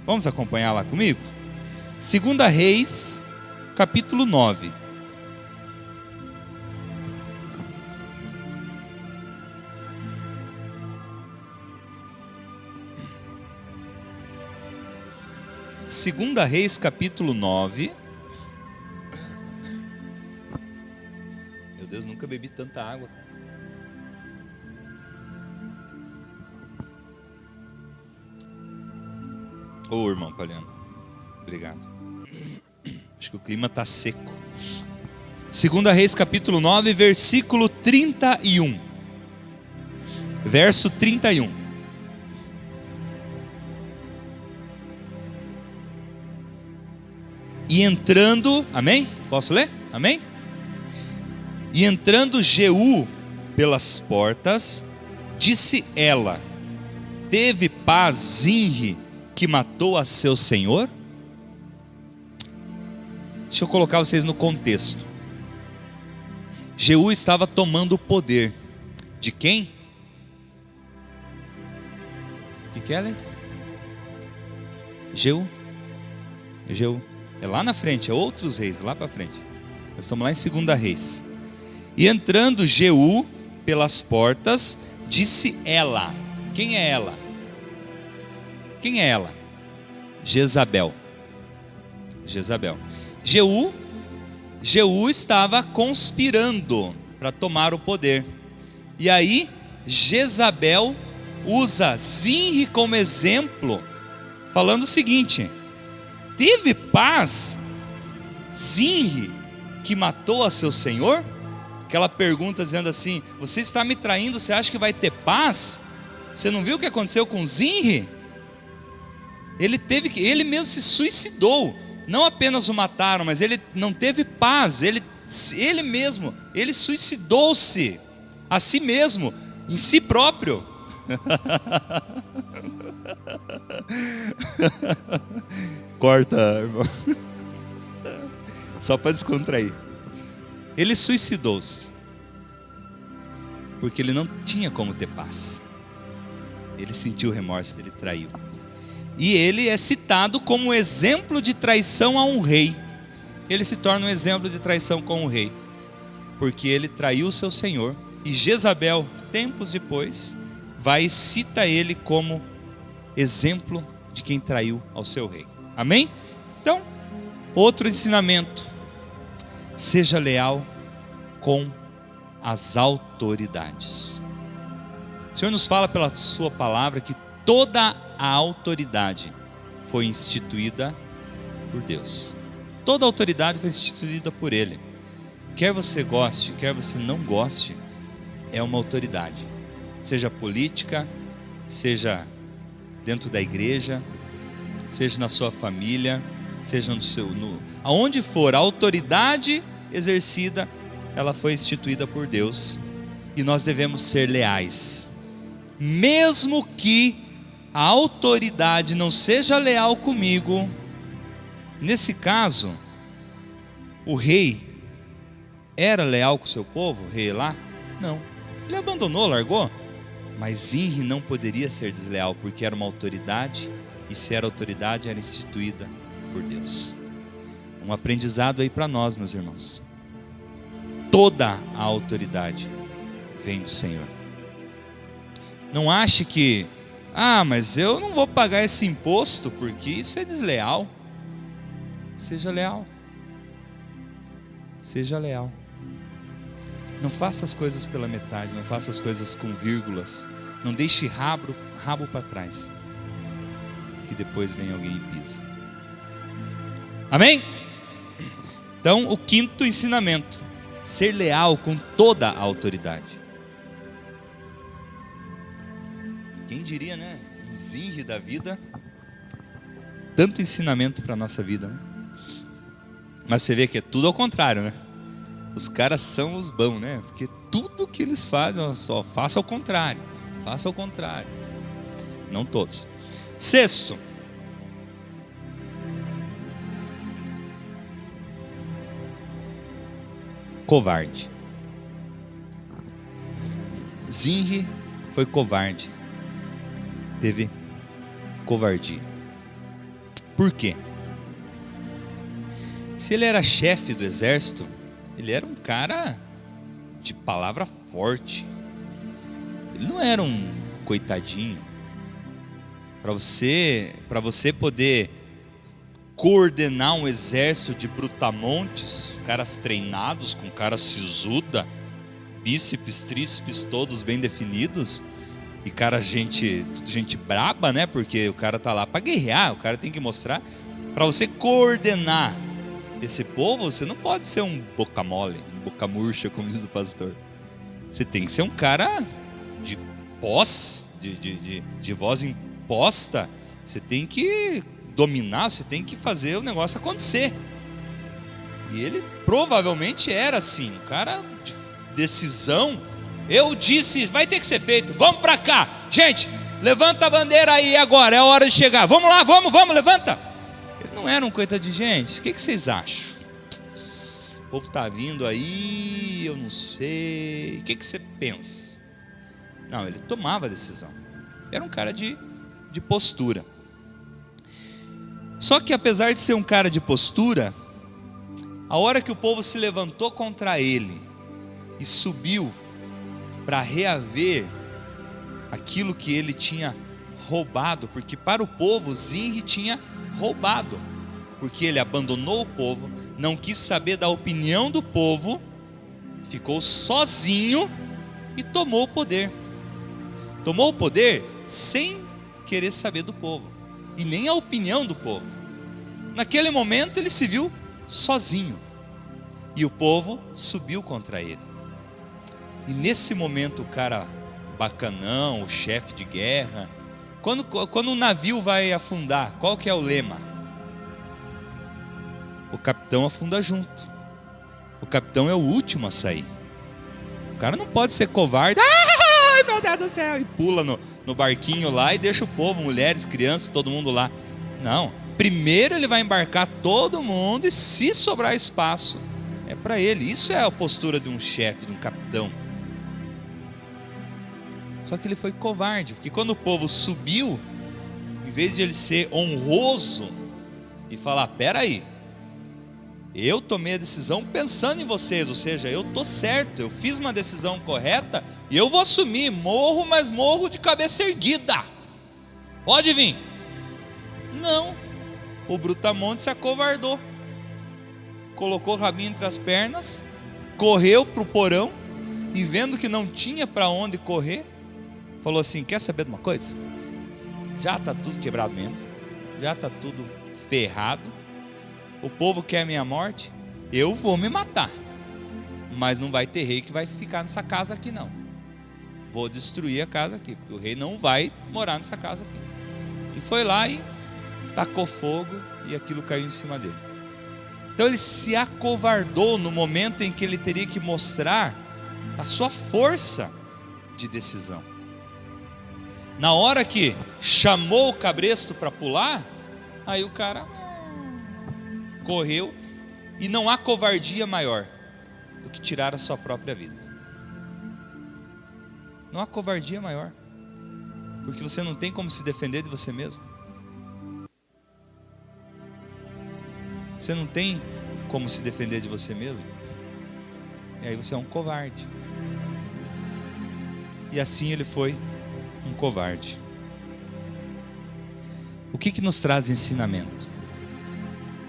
Vamos acompanhar lá comigo? 2 Reis, capítulo 9. 2 Reis, capítulo 9. Meu Deus, nunca bebi tanta água. Ô, irmão Poliano, obrigado. Acho que o clima está seco. 2 Reis, capítulo 9, versículo 31. Verso 31. E entrando, amém? Posso ler? Amém? E entrando Jeú pelas portas, disse ela: teve paz Zinri, que matou a seu senhor? Deixa eu colocar vocês no contexto. Jeú estava tomando o poder de quem? O que é, Lê? Jeú. É lá na frente, é outros reis, lá para frente. Nós estamos lá em 2 Reis. E entrando Jeú pelas portas, disse ela. Quem é ela? Quem é ela? Jezabel. Jeú estava conspirando para tomar o poder. E aí Jezabel usa Zinri como exemplo, falando o seguinte: teve paz Zinri, que matou a seu senhor? Aquela pergunta dizendo assim: você está me traindo, você acha que vai ter paz? Você não viu o que aconteceu com Zinri? Ele mesmo se suicidou. Não apenas o mataram, mas ele não teve paz. Ele mesmo, ele suicidou-se a si mesmo, em si próprio. Corta, irmão. Só para descontrair. Ele suicidou-se porque ele não tinha como ter paz. Ele sentiu remorso, ele traiu. E ele é citado como exemplo de traição a um rei. Ele se torna um exemplo de traição com um rei, porque ele traiu o seu senhor. E Jezabel, tempos depois, vai e cita ele como exemplo de quem traiu ao seu rei. Amém? Então, outro ensinamento: seja leal com as autoridades. O Senhor nos fala pela sua palavra que toda a autoridade foi instituída por Deus. Toda a autoridade foi instituída por Ele. Quer você goste, quer você não goste, é uma autoridade. Seja política, seja dentro da igreja, seja na sua família, seja aonde for, a autoridade exercida, ela foi instituída por Deus. E nós devemos ser leais. Mesmo que a autoridade não seja leal comigo. Nesse caso, o rei era leal com o seu povo, o rei lá? Não, ele abandonou, largou. Mas Zinri não poderia ser desleal, porque era uma autoridade, e se era autoridade, era instituída por Deus. Um aprendizado aí para nós, meus irmãos. Toda a autoridade vem do Senhor. Não ache que mas eu não vou pagar esse imposto porque isso é desleal. Seja leal. Seja leal. Não faça as coisas pela metade, não faça as coisas com vírgulas. Não deixe rabo para trás, que depois vem alguém e pisa. Amém? Então, o quinto ensinamento: ser leal com toda a autoridade. Quem diria, né? Um Zinri da vida. Tanto ensinamento para a nossa vida, né? Mas você vê que é tudo ao contrário, né? Os caras são os bons, né? Porque tudo que eles fazem, só faça ao contrário. Faça ao contrário. Não todos. Sexto: covarde. Zinri foi covarde. Teve covardia. Por quê? Se ele era chefe do exército, ele era um cara de palavra forte. Ele não era um coitadinho. Para você poder coordenar um exército de brutamontes, caras treinados, com cara sisuda, bíceps, tríceps todos bem definidos, e cara, gente braba, né? Porque o cara tá lá para guerrear, o cara tem que mostrar. Para você coordenar esse povo, você não pode ser um boca mole, um boca murcha, como diz o pastor. Você tem que ser um cara de voz imposta. Você tem que dominar, você tem que fazer o negócio acontecer. E ele provavelmente era assim, um cara de decisão. Eu disse, vai ter que ser feito, vamos para cá. Gente, levanta a bandeira aí agora, é a hora de chegar. Vamos lá, vamos, levanta. Ele não era um coitado de gente. O que vocês acham? O povo está vindo aí, eu não sei. O que você pensa? Não, ele tomava a decisão. Era um cara de postura. Só que apesar de ser um cara de postura, a hora que o povo se levantou contra ele e subiu para reaver aquilo que ele tinha roubado, porque para o povo Zinri tinha roubado, porque ele abandonou o povo, não quis saber da opinião do povo, ficou sozinho e tomou o poder. Tomou o poder sem querer saber do povo e nem a opinião do povo. Naquele momento ele se viu sozinho e o povo subiu contra ele. E nesse momento o cara bacanão, o chefe de guerra, quando o navio vai afundar, qual que é o lema? O capitão afunda junto. O capitão é o último a sair. O cara não pode ser covarde. Ai, meu Deus do céu! E pula no barquinho lá e deixa o povo, mulheres, crianças, todo mundo lá. Não. Primeiro ele vai embarcar todo mundo e se sobrar espaço, é para ele. Isso é a postura de um chefe, de um capitão. Só que ele foi covarde, porque quando o povo subiu, em vez de ele ser honroso e falar, peraí, eu tomei a decisão pensando em vocês, ou seja, eu estou certo, eu fiz uma decisão correta e eu vou assumir, morro, mas morro de cabeça erguida. Pode vir. Não, o brutamonte se acovardou, colocou o rabinho entre as pernas, correu para o porão e vendo que não tinha para onde correr, falou assim, quer saber de uma coisa? Já está tudo quebrado mesmo, já está tudo ferrado, o povo quer minha morte, eu vou me matar, mas não vai ter rei que vai ficar nessa casa aqui não, vou destruir a casa aqui, porque o rei não vai morar nessa casa aqui. E foi lá e tacou fogo e aquilo caiu em cima dele. Então ele se acovardou no momento em que ele teria que mostrar a sua força de decisão. Na hora que chamou o cabresto para pular, aí o cara correu, e não há covardia maior do que tirar a sua própria vida. Não há covardia maior, porque você não tem como se defender de você mesmo. Você não tem como se defender de você mesmo, e aí você é um covarde. E assim ele foi um covarde. O que nos traz ensinamento?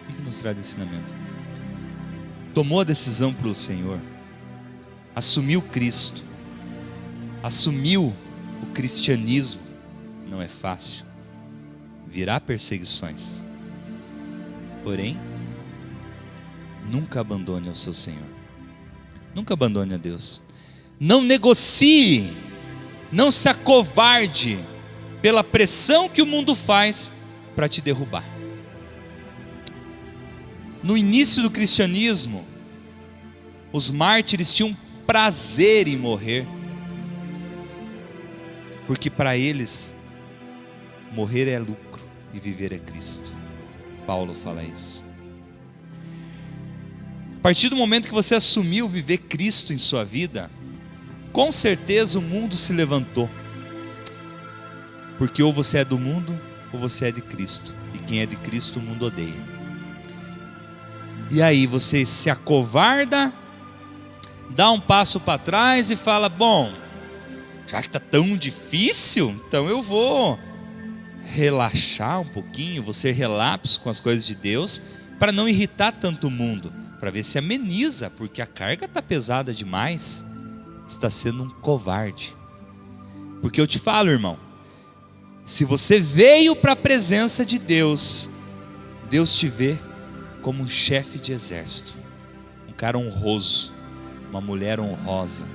O que nos traz ensinamento? Tomou a decisão pelo Senhor, assumiu Cristo, assumiu o cristianismo. Não é fácil, virá perseguições, porém nunca abandone ao seu Senhor, nunca abandone a Deus. Não negocie, não se acovarde pela pressão que o mundo faz para te derrubar. No início do cristianismo, os mártires tinham prazer em morrer, porque para eles morrer é lucro e viver é Cristo. Paulo fala isso. A partir do momento que você assumiu viver Cristo em sua vida, com certeza o mundo se levantou, porque ou você é do mundo ou você é de Cristo, e quem é de Cristo o mundo odeia. E aí você se acovarda, dá um passo para trás e fala, bom, já que está tão difícil, então eu vou relaxar um pouquinho, você relapse com as coisas de Deus, para não irritar tanto o mundo, para ver se ameniza, porque a carga está pesada demais. Está sendo um covarde. Porque eu te falo, irmão, se você veio para a presença de Deus, Deus te vê como um chefe de exército, um cara honroso, uma mulher honrosa,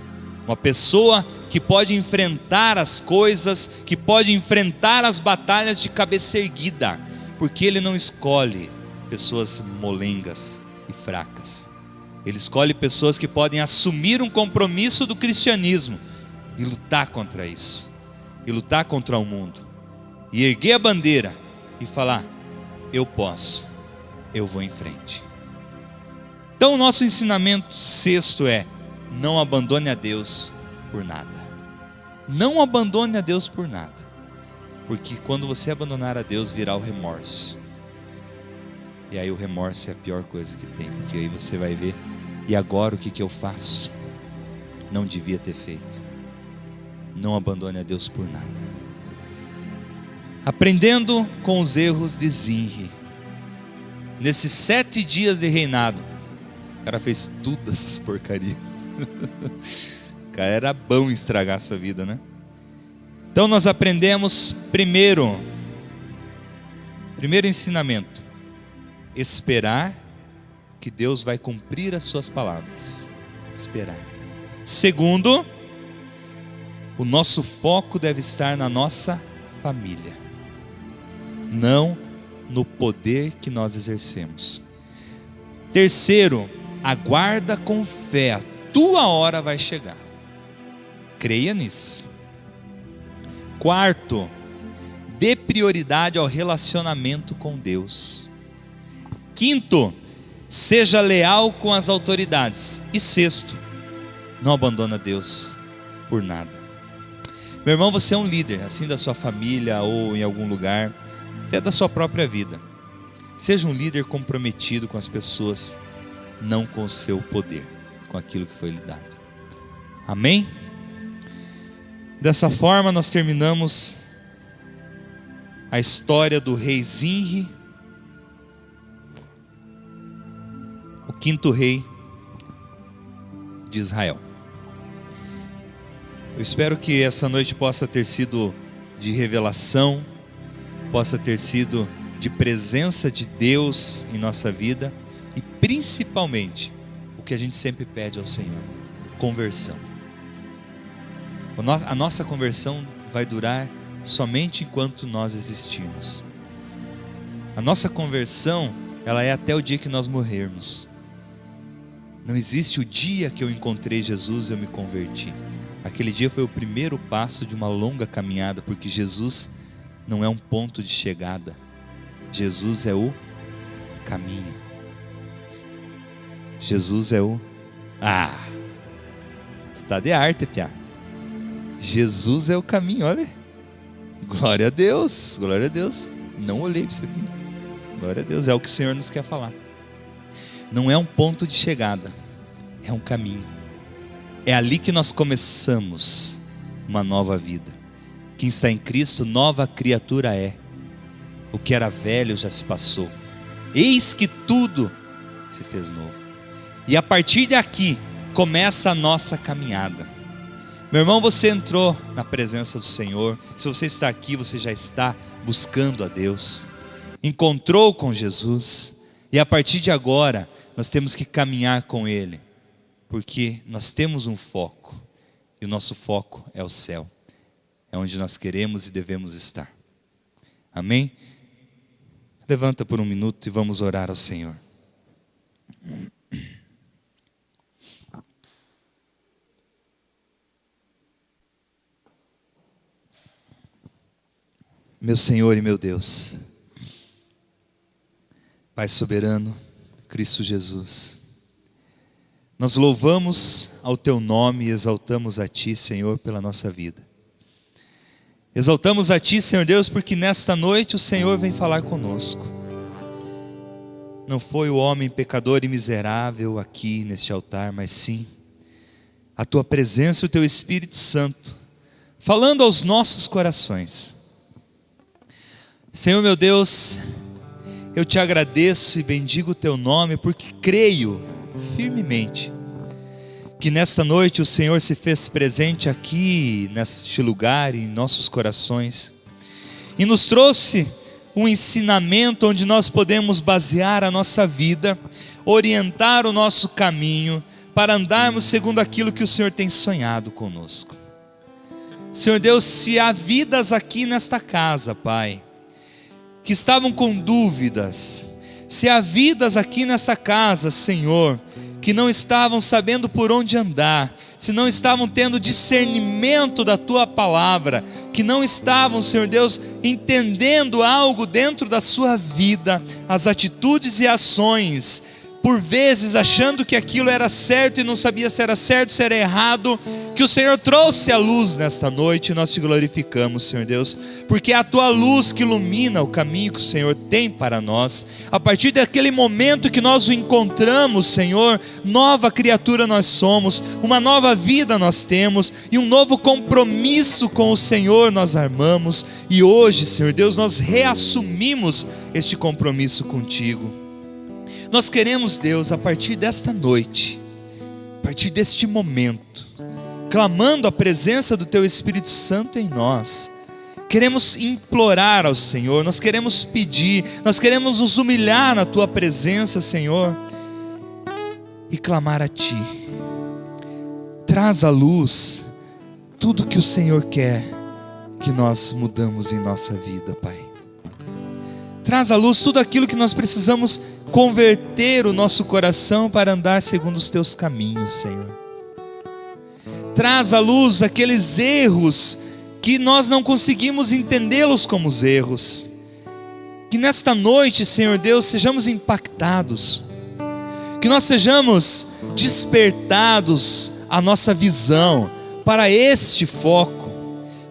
uma pessoa que pode enfrentar as coisas, que pode enfrentar as batalhas de cabeça erguida, porque Ele não escolhe pessoas molengas e fracas. Ele escolhe pessoas que podem assumir um compromisso do cristianismo e lutar contra isso, e lutar contra o mundo, e erguer a bandeira e falar: eu posso, eu vou em frente. Então o nosso ensinamento sexto é: não abandone a Deus por nada. Não abandone a Deus por nada, porque quando você abandonar a Deus virá o remorso. E aí o remorso é a pior coisa que tem, porque aí você vai ver: e agora o que eu faço? Não devia ter feito. Não abandone a Deus por nada. Aprendendo com os erros de Zinri. Nesses 7 dias de reinado, o cara fez tudo essas porcarias. O cara era bom em estragar a sua vida, né? Então nós aprendemos primeiro ensinamento: esperar que Deus vai cumprir as suas palavras. Esperar. Segundo, o nosso foco deve estar na nossa família, não no poder que nós exercemos. Terceiro, aguarda com fé, a tua hora vai chegar. Creia nisso. Quarto, dê prioridade ao relacionamento com Deus. Quinto, seja leal com as autoridades. E sexto, não abandona Deus por nada. Meu irmão, você é um líder, assim da sua família ou em algum lugar, até da sua própria vida. Seja um líder comprometido com as pessoas, não com o seu poder, com aquilo que foi lhe dado. Amém? Dessa forma nós terminamos a história do rei Zinri, o 5º rei de Israel. Eu espero que essa noite possa ter sido de revelação, possa ter sido de presença de Deus em nossa vida, e principalmente o que a gente sempre pede ao Senhor: conversão. A nossa conversão vai durar somente enquanto nós existirmos. A nossa conversão, ela é até o dia que nós morrermos. Não existe o dia que eu encontrei Jesus e eu me converti. Aquele dia foi o primeiro passo de uma longa caminhada, porque Jesus não é um ponto de chegada. Jesus é o caminho. Jesus é o... está de arte, piá. Jesus é o caminho, olha. Glória a Deus, glória a Deus. Não olhei para isso aqui. Glória a Deus, é o que o Senhor nos quer falar. Não é um ponto de chegada, é um caminho. É ali que nós começamos uma nova vida. Quem está em Cristo, nova criatura é. O que era velho já se passou. Eis que tudo se fez novo. E a partir daqui começa a nossa caminhada. Meu irmão, você entrou na presença do Senhor. Se você está aqui, você já está buscando a Deus. Encontrou com Jesus. E a partir de agora, nós temos que caminhar com Ele. Porque nós temos um foco. E o nosso foco é o céu. É onde nós queremos e devemos estar. Amém? Levanta por um minuto e vamos orar ao Senhor. Meu Senhor e meu Deus, Pai soberano, Cristo Jesus, nós louvamos ao Teu nome e exaltamos a Ti, Senhor, pela nossa vida. Exaltamos a Ti, Senhor Deus, porque nesta noite o Senhor vem falar conosco. Não foi o homem pecador e miserável aqui neste altar, mas sim a Tua presença e o Teu Espírito Santo, falando aos nossos corações. Senhor meu Deus, eu te agradeço e bendigo o teu nome, porque creio firmemente que nesta noite o Senhor se fez presente aqui, neste lugar, em nossos corações, e nos trouxe um ensinamento onde nós podemos basear a nossa vida, orientar o nosso caminho, para andarmos segundo aquilo que o Senhor tem sonhado conosco. Senhor Deus, se há vidas aqui nesta casa, Pai, que estavam com dúvidas, se há vidas aqui nessa casa, Senhor, que não estavam sabendo por onde andar, se não estavam tendo discernimento da Tua palavra, que não estavam, Senhor Deus, entendendo algo dentro da sua vida, as atitudes e ações, por vezes achando que aquilo era certo e não sabia se era certo, se era errado, que o Senhor trouxe a luz nesta noite, e nós te glorificamos, Senhor Deus, porque é a tua luz que ilumina o caminho que o Senhor tem para nós. A partir daquele momento que nós o encontramos, Senhor, nova criatura nós somos, uma nova vida nós temos, e um novo compromisso com o Senhor nós armamos, e hoje, Senhor Deus, nós reassumimos este compromisso contigo. Nós queremos, Deus, a partir desta noite, a partir deste momento, clamando a presença do Teu Espírito Santo em nós, queremos implorar ao Senhor, nós queremos pedir, nós queremos nos humilhar na Tua presença, Senhor, e clamar a Ti. Traz à luz tudo que o Senhor quer que nós mudamos em nossa vida, Pai. Traz à luz tudo aquilo que nós precisamos converter o nosso coração para andar segundo os Teus caminhos, Senhor. Traz à luz aqueles erros que nós não conseguimos entendê-los como os erros. Que nesta noite, Senhor Deus, sejamos impactados, que nós sejamos despertados a nossa visão para este foco,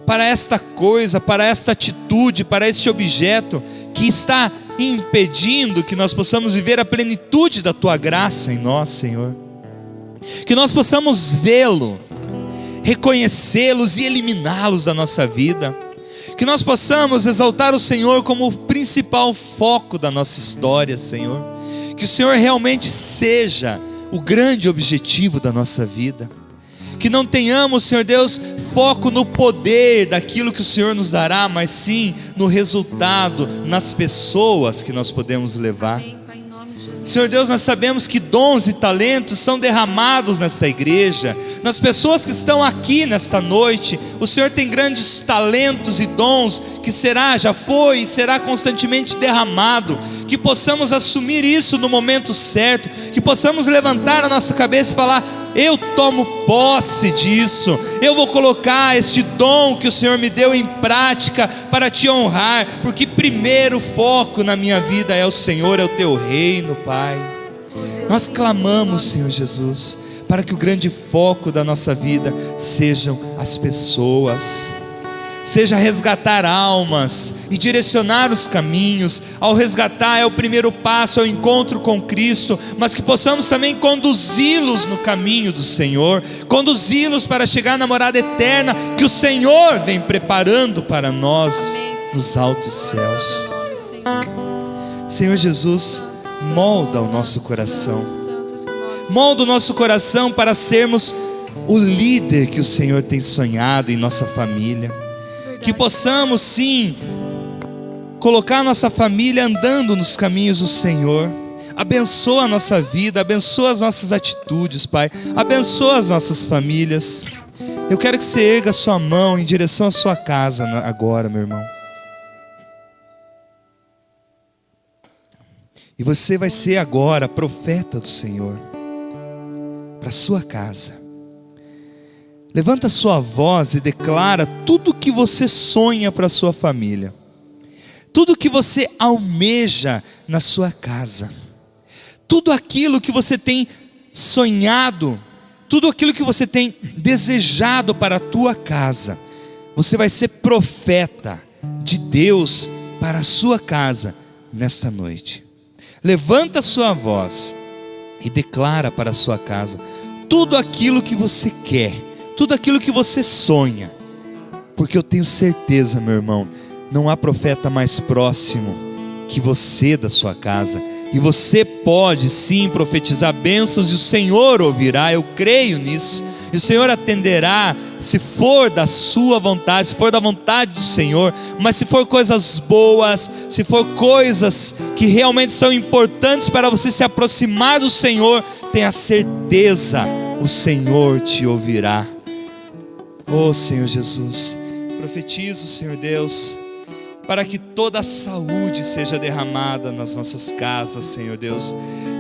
para esta coisa, para esta atitude, para este objeto que está impedindo que nós possamos viver a plenitude da Tua graça em nós, Senhor. Que nós possamos vê-lo, reconhecê-los e eliminá-los da nossa vida. Que nós possamos exaltar o Senhor como o principal foco da nossa história, Senhor. Que o Senhor realmente seja o grande objetivo da nossa vida. Que não tenhamos, Senhor Deus, foco no poder daquilo que o Senhor nos dará, mas sim no resultado, nas pessoas que nós podemos levar. Senhor Deus, nós sabemos que dons e talentos são derramados nesta igreja, nas pessoas que estão aqui nesta noite. O Senhor tem grandes talentos e dons que já foi e será constantemente derramado. Que possamos assumir isso no momento certo, que possamos levantar a nossa cabeça e falar: eu tomo posse disso, eu vou colocar este dom que o Senhor me deu em prática para Te honrar, porque primeiro foco na minha vida é o Senhor, é o Teu reino, Pai. Nós clamamos, Senhor Jesus, para que o grande foco da nossa vida sejam as pessoas, seja resgatar almas e direcionar os caminhos. Ao resgatar é o primeiro passo, é o encontro com Cristo, mas que possamos também conduzi-los no caminho do Senhor, conduzi-los para chegar na morada eterna que o Senhor vem preparando para nós nos altos céus. Senhor Jesus, molda o nosso coração, molda o nosso coração para sermos o líder que o Senhor tem sonhado em nossa família. Que possamos sim colocar a nossa família andando nos caminhos do Senhor. Abençoa a nossa vida, abençoa as nossas atitudes, Pai. Abençoa as nossas famílias. Eu quero que você erga a sua mão em direção à sua casa agora, meu irmão. E você vai ser agora profeta do Senhor para a sua casa. Levanta a sua voz e declara tudo que você sonha para a sua família, tudo que você almeja na sua casa, tudo aquilo que você tem sonhado, tudo aquilo que você tem desejado para a tua casa. Você vai ser profeta de Deus para a sua casa nesta noite. Levanta a sua voz e declara para a sua casa tudo aquilo que você quer, tudo aquilo que você sonha, porque eu tenho certeza, meu irmão, não há profeta mais próximo que você da sua casa. E você pode sim profetizar bênçãos e o Senhor ouvirá, eu creio nisso. E o Senhor atenderá, se for da sua vontade, se for da vontade do Senhor. Mas se for coisas boas, se for coisas que realmente são importantes para você se aproximar do Senhor, tenha certeza, o Senhor te ouvirá. Oh Senhor Jesus, profetizo, Senhor Deus, para que toda a saúde seja derramada nas nossas casas, Senhor Deus.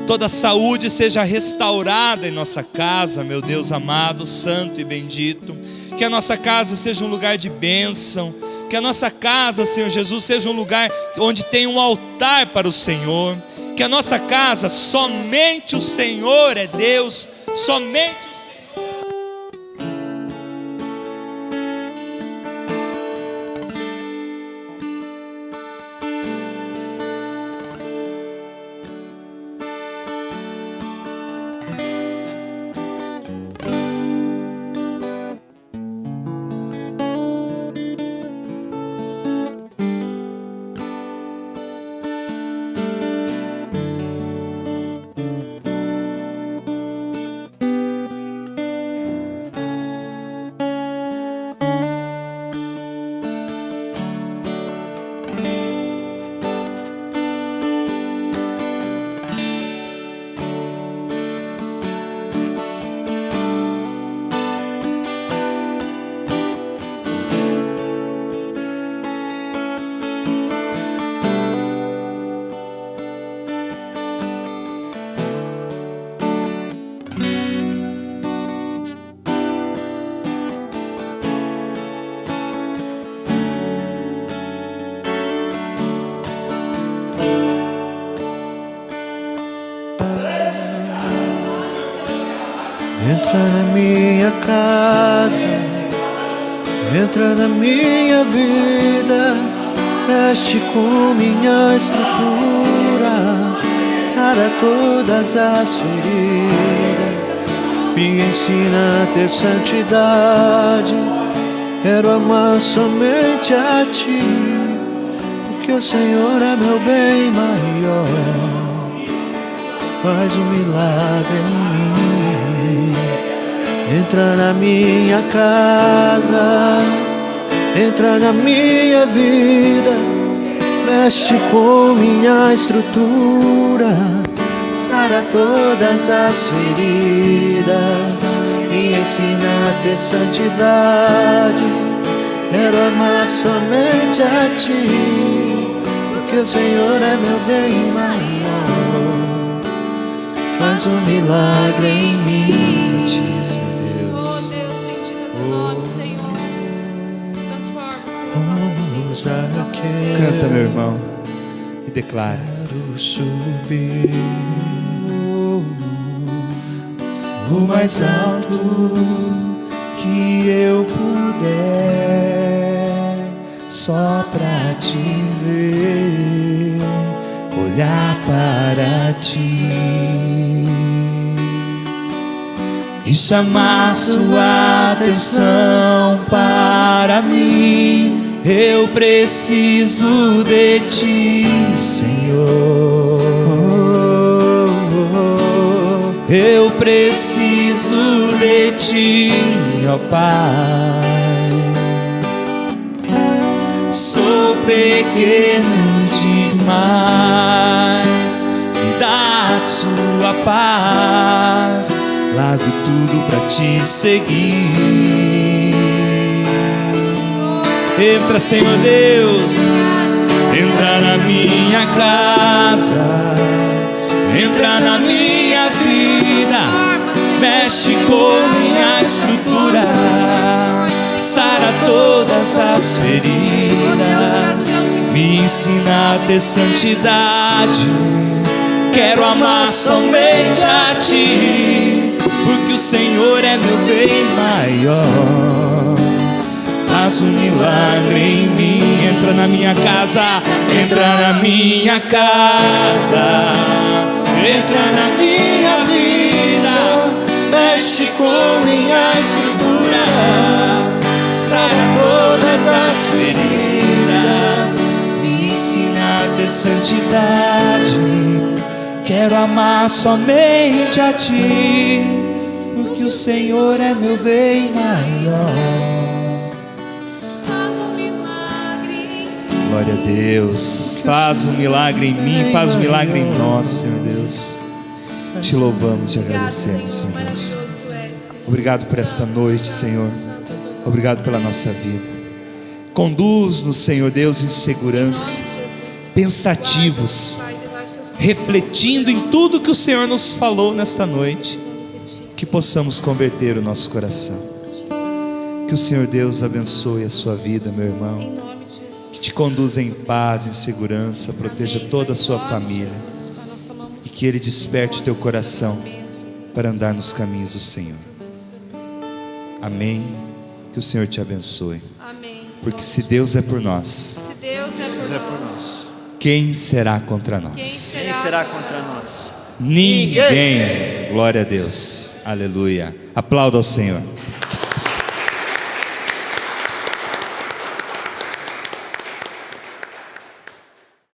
Toda a saúde seja restaurada em nossa casa, meu Deus amado, santo e bendito. Que a nossa casa seja um lugar de bênção. Que a nossa casa, Senhor Jesus, seja um lugar onde tem um altar para o Senhor. Que a nossa casa, somente o Senhor é Deus, somente o Senhor. Entra na minha casa, entra na minha vida, mexe com minha estrutura, sara todas as feridas, me ensina a ter santidade. Quero amar somente a Ti, porque o Senhor é meu bem maior. Faz um milagre em mim. Entra na minha casa, entra na minha vida, mexe com minha estrutura, sara todas as feridas, me ensina a ter santidade. Quero amar somente a Ti, porque o Senhor é meu bem maior. Faz um milagre em mim, Santíssimo Deus. Oh Deus, bendito é teu nome, Senhor. Transforma, Senhor, as nossas vidas. Canta, meu irmão, e declara. Quero subir O mais alto que eu puder, só pra Te ver, olhar para Ti e chamar Sua atenção para mim. Eu preciso de Ti, Senhor. Eu preciso de Ti, ó Pai. Sou pequeno demais, me dá Sua paz. Largo tudo pra Te seguir. Entra, Senhor Deus, entra na minha casa, entra na minha vida, mexe com minha estrutura, sara todas as feridas, me ensina a ter santidade. Quero amar somente a Ti, porque o Senhor é meu bem maior. Faz um milagre em mim. Entra na minha casa, entra na minha casa, entra na minha vida, mexe com minha estrutura, sara todas as feridas, ensine a ter santidade. Quero amar somente a Ti, porque o Senhor é meu bem maior. Faz um milagre. Glória a Deus. Faz um milagre em mim, faz um milagre em nós, Senhor Deus. Te louvamos e Obrigado, agradecemos, Senhor. Senhor Deus. Maravilhoso Tu és, Senhor. Obrigado por esta noite, Senhor. Santo é teu nome. Obrigado pela nossa vida. Conduz-nos, Senhor Deus, em segurança, Em nome de Jesus. pensativos, Pai, debaixo dos teus refletindo em tudo que o Senhor nos falou nesta noite, precisamos de Ti, que possamos converter o nosso coração. Que o Senhor Deus abençoe a sua vida, meu irmão. em nome de Jesus. Que te conduza em paz, em segurança, proteja toda a sua família. Pai, nós tomamos E que Ele desperte teu coração para andar nos caminhos do Senhor. Amém. Que o Senhor te abençoe. Amém. Porque se Dedeus é por nós, Se Deus é por nós, quem será contra quem nós? Quem será contra nós? Ninguém. Glória a Deus. Aleluia. Aplauda ao Senhor.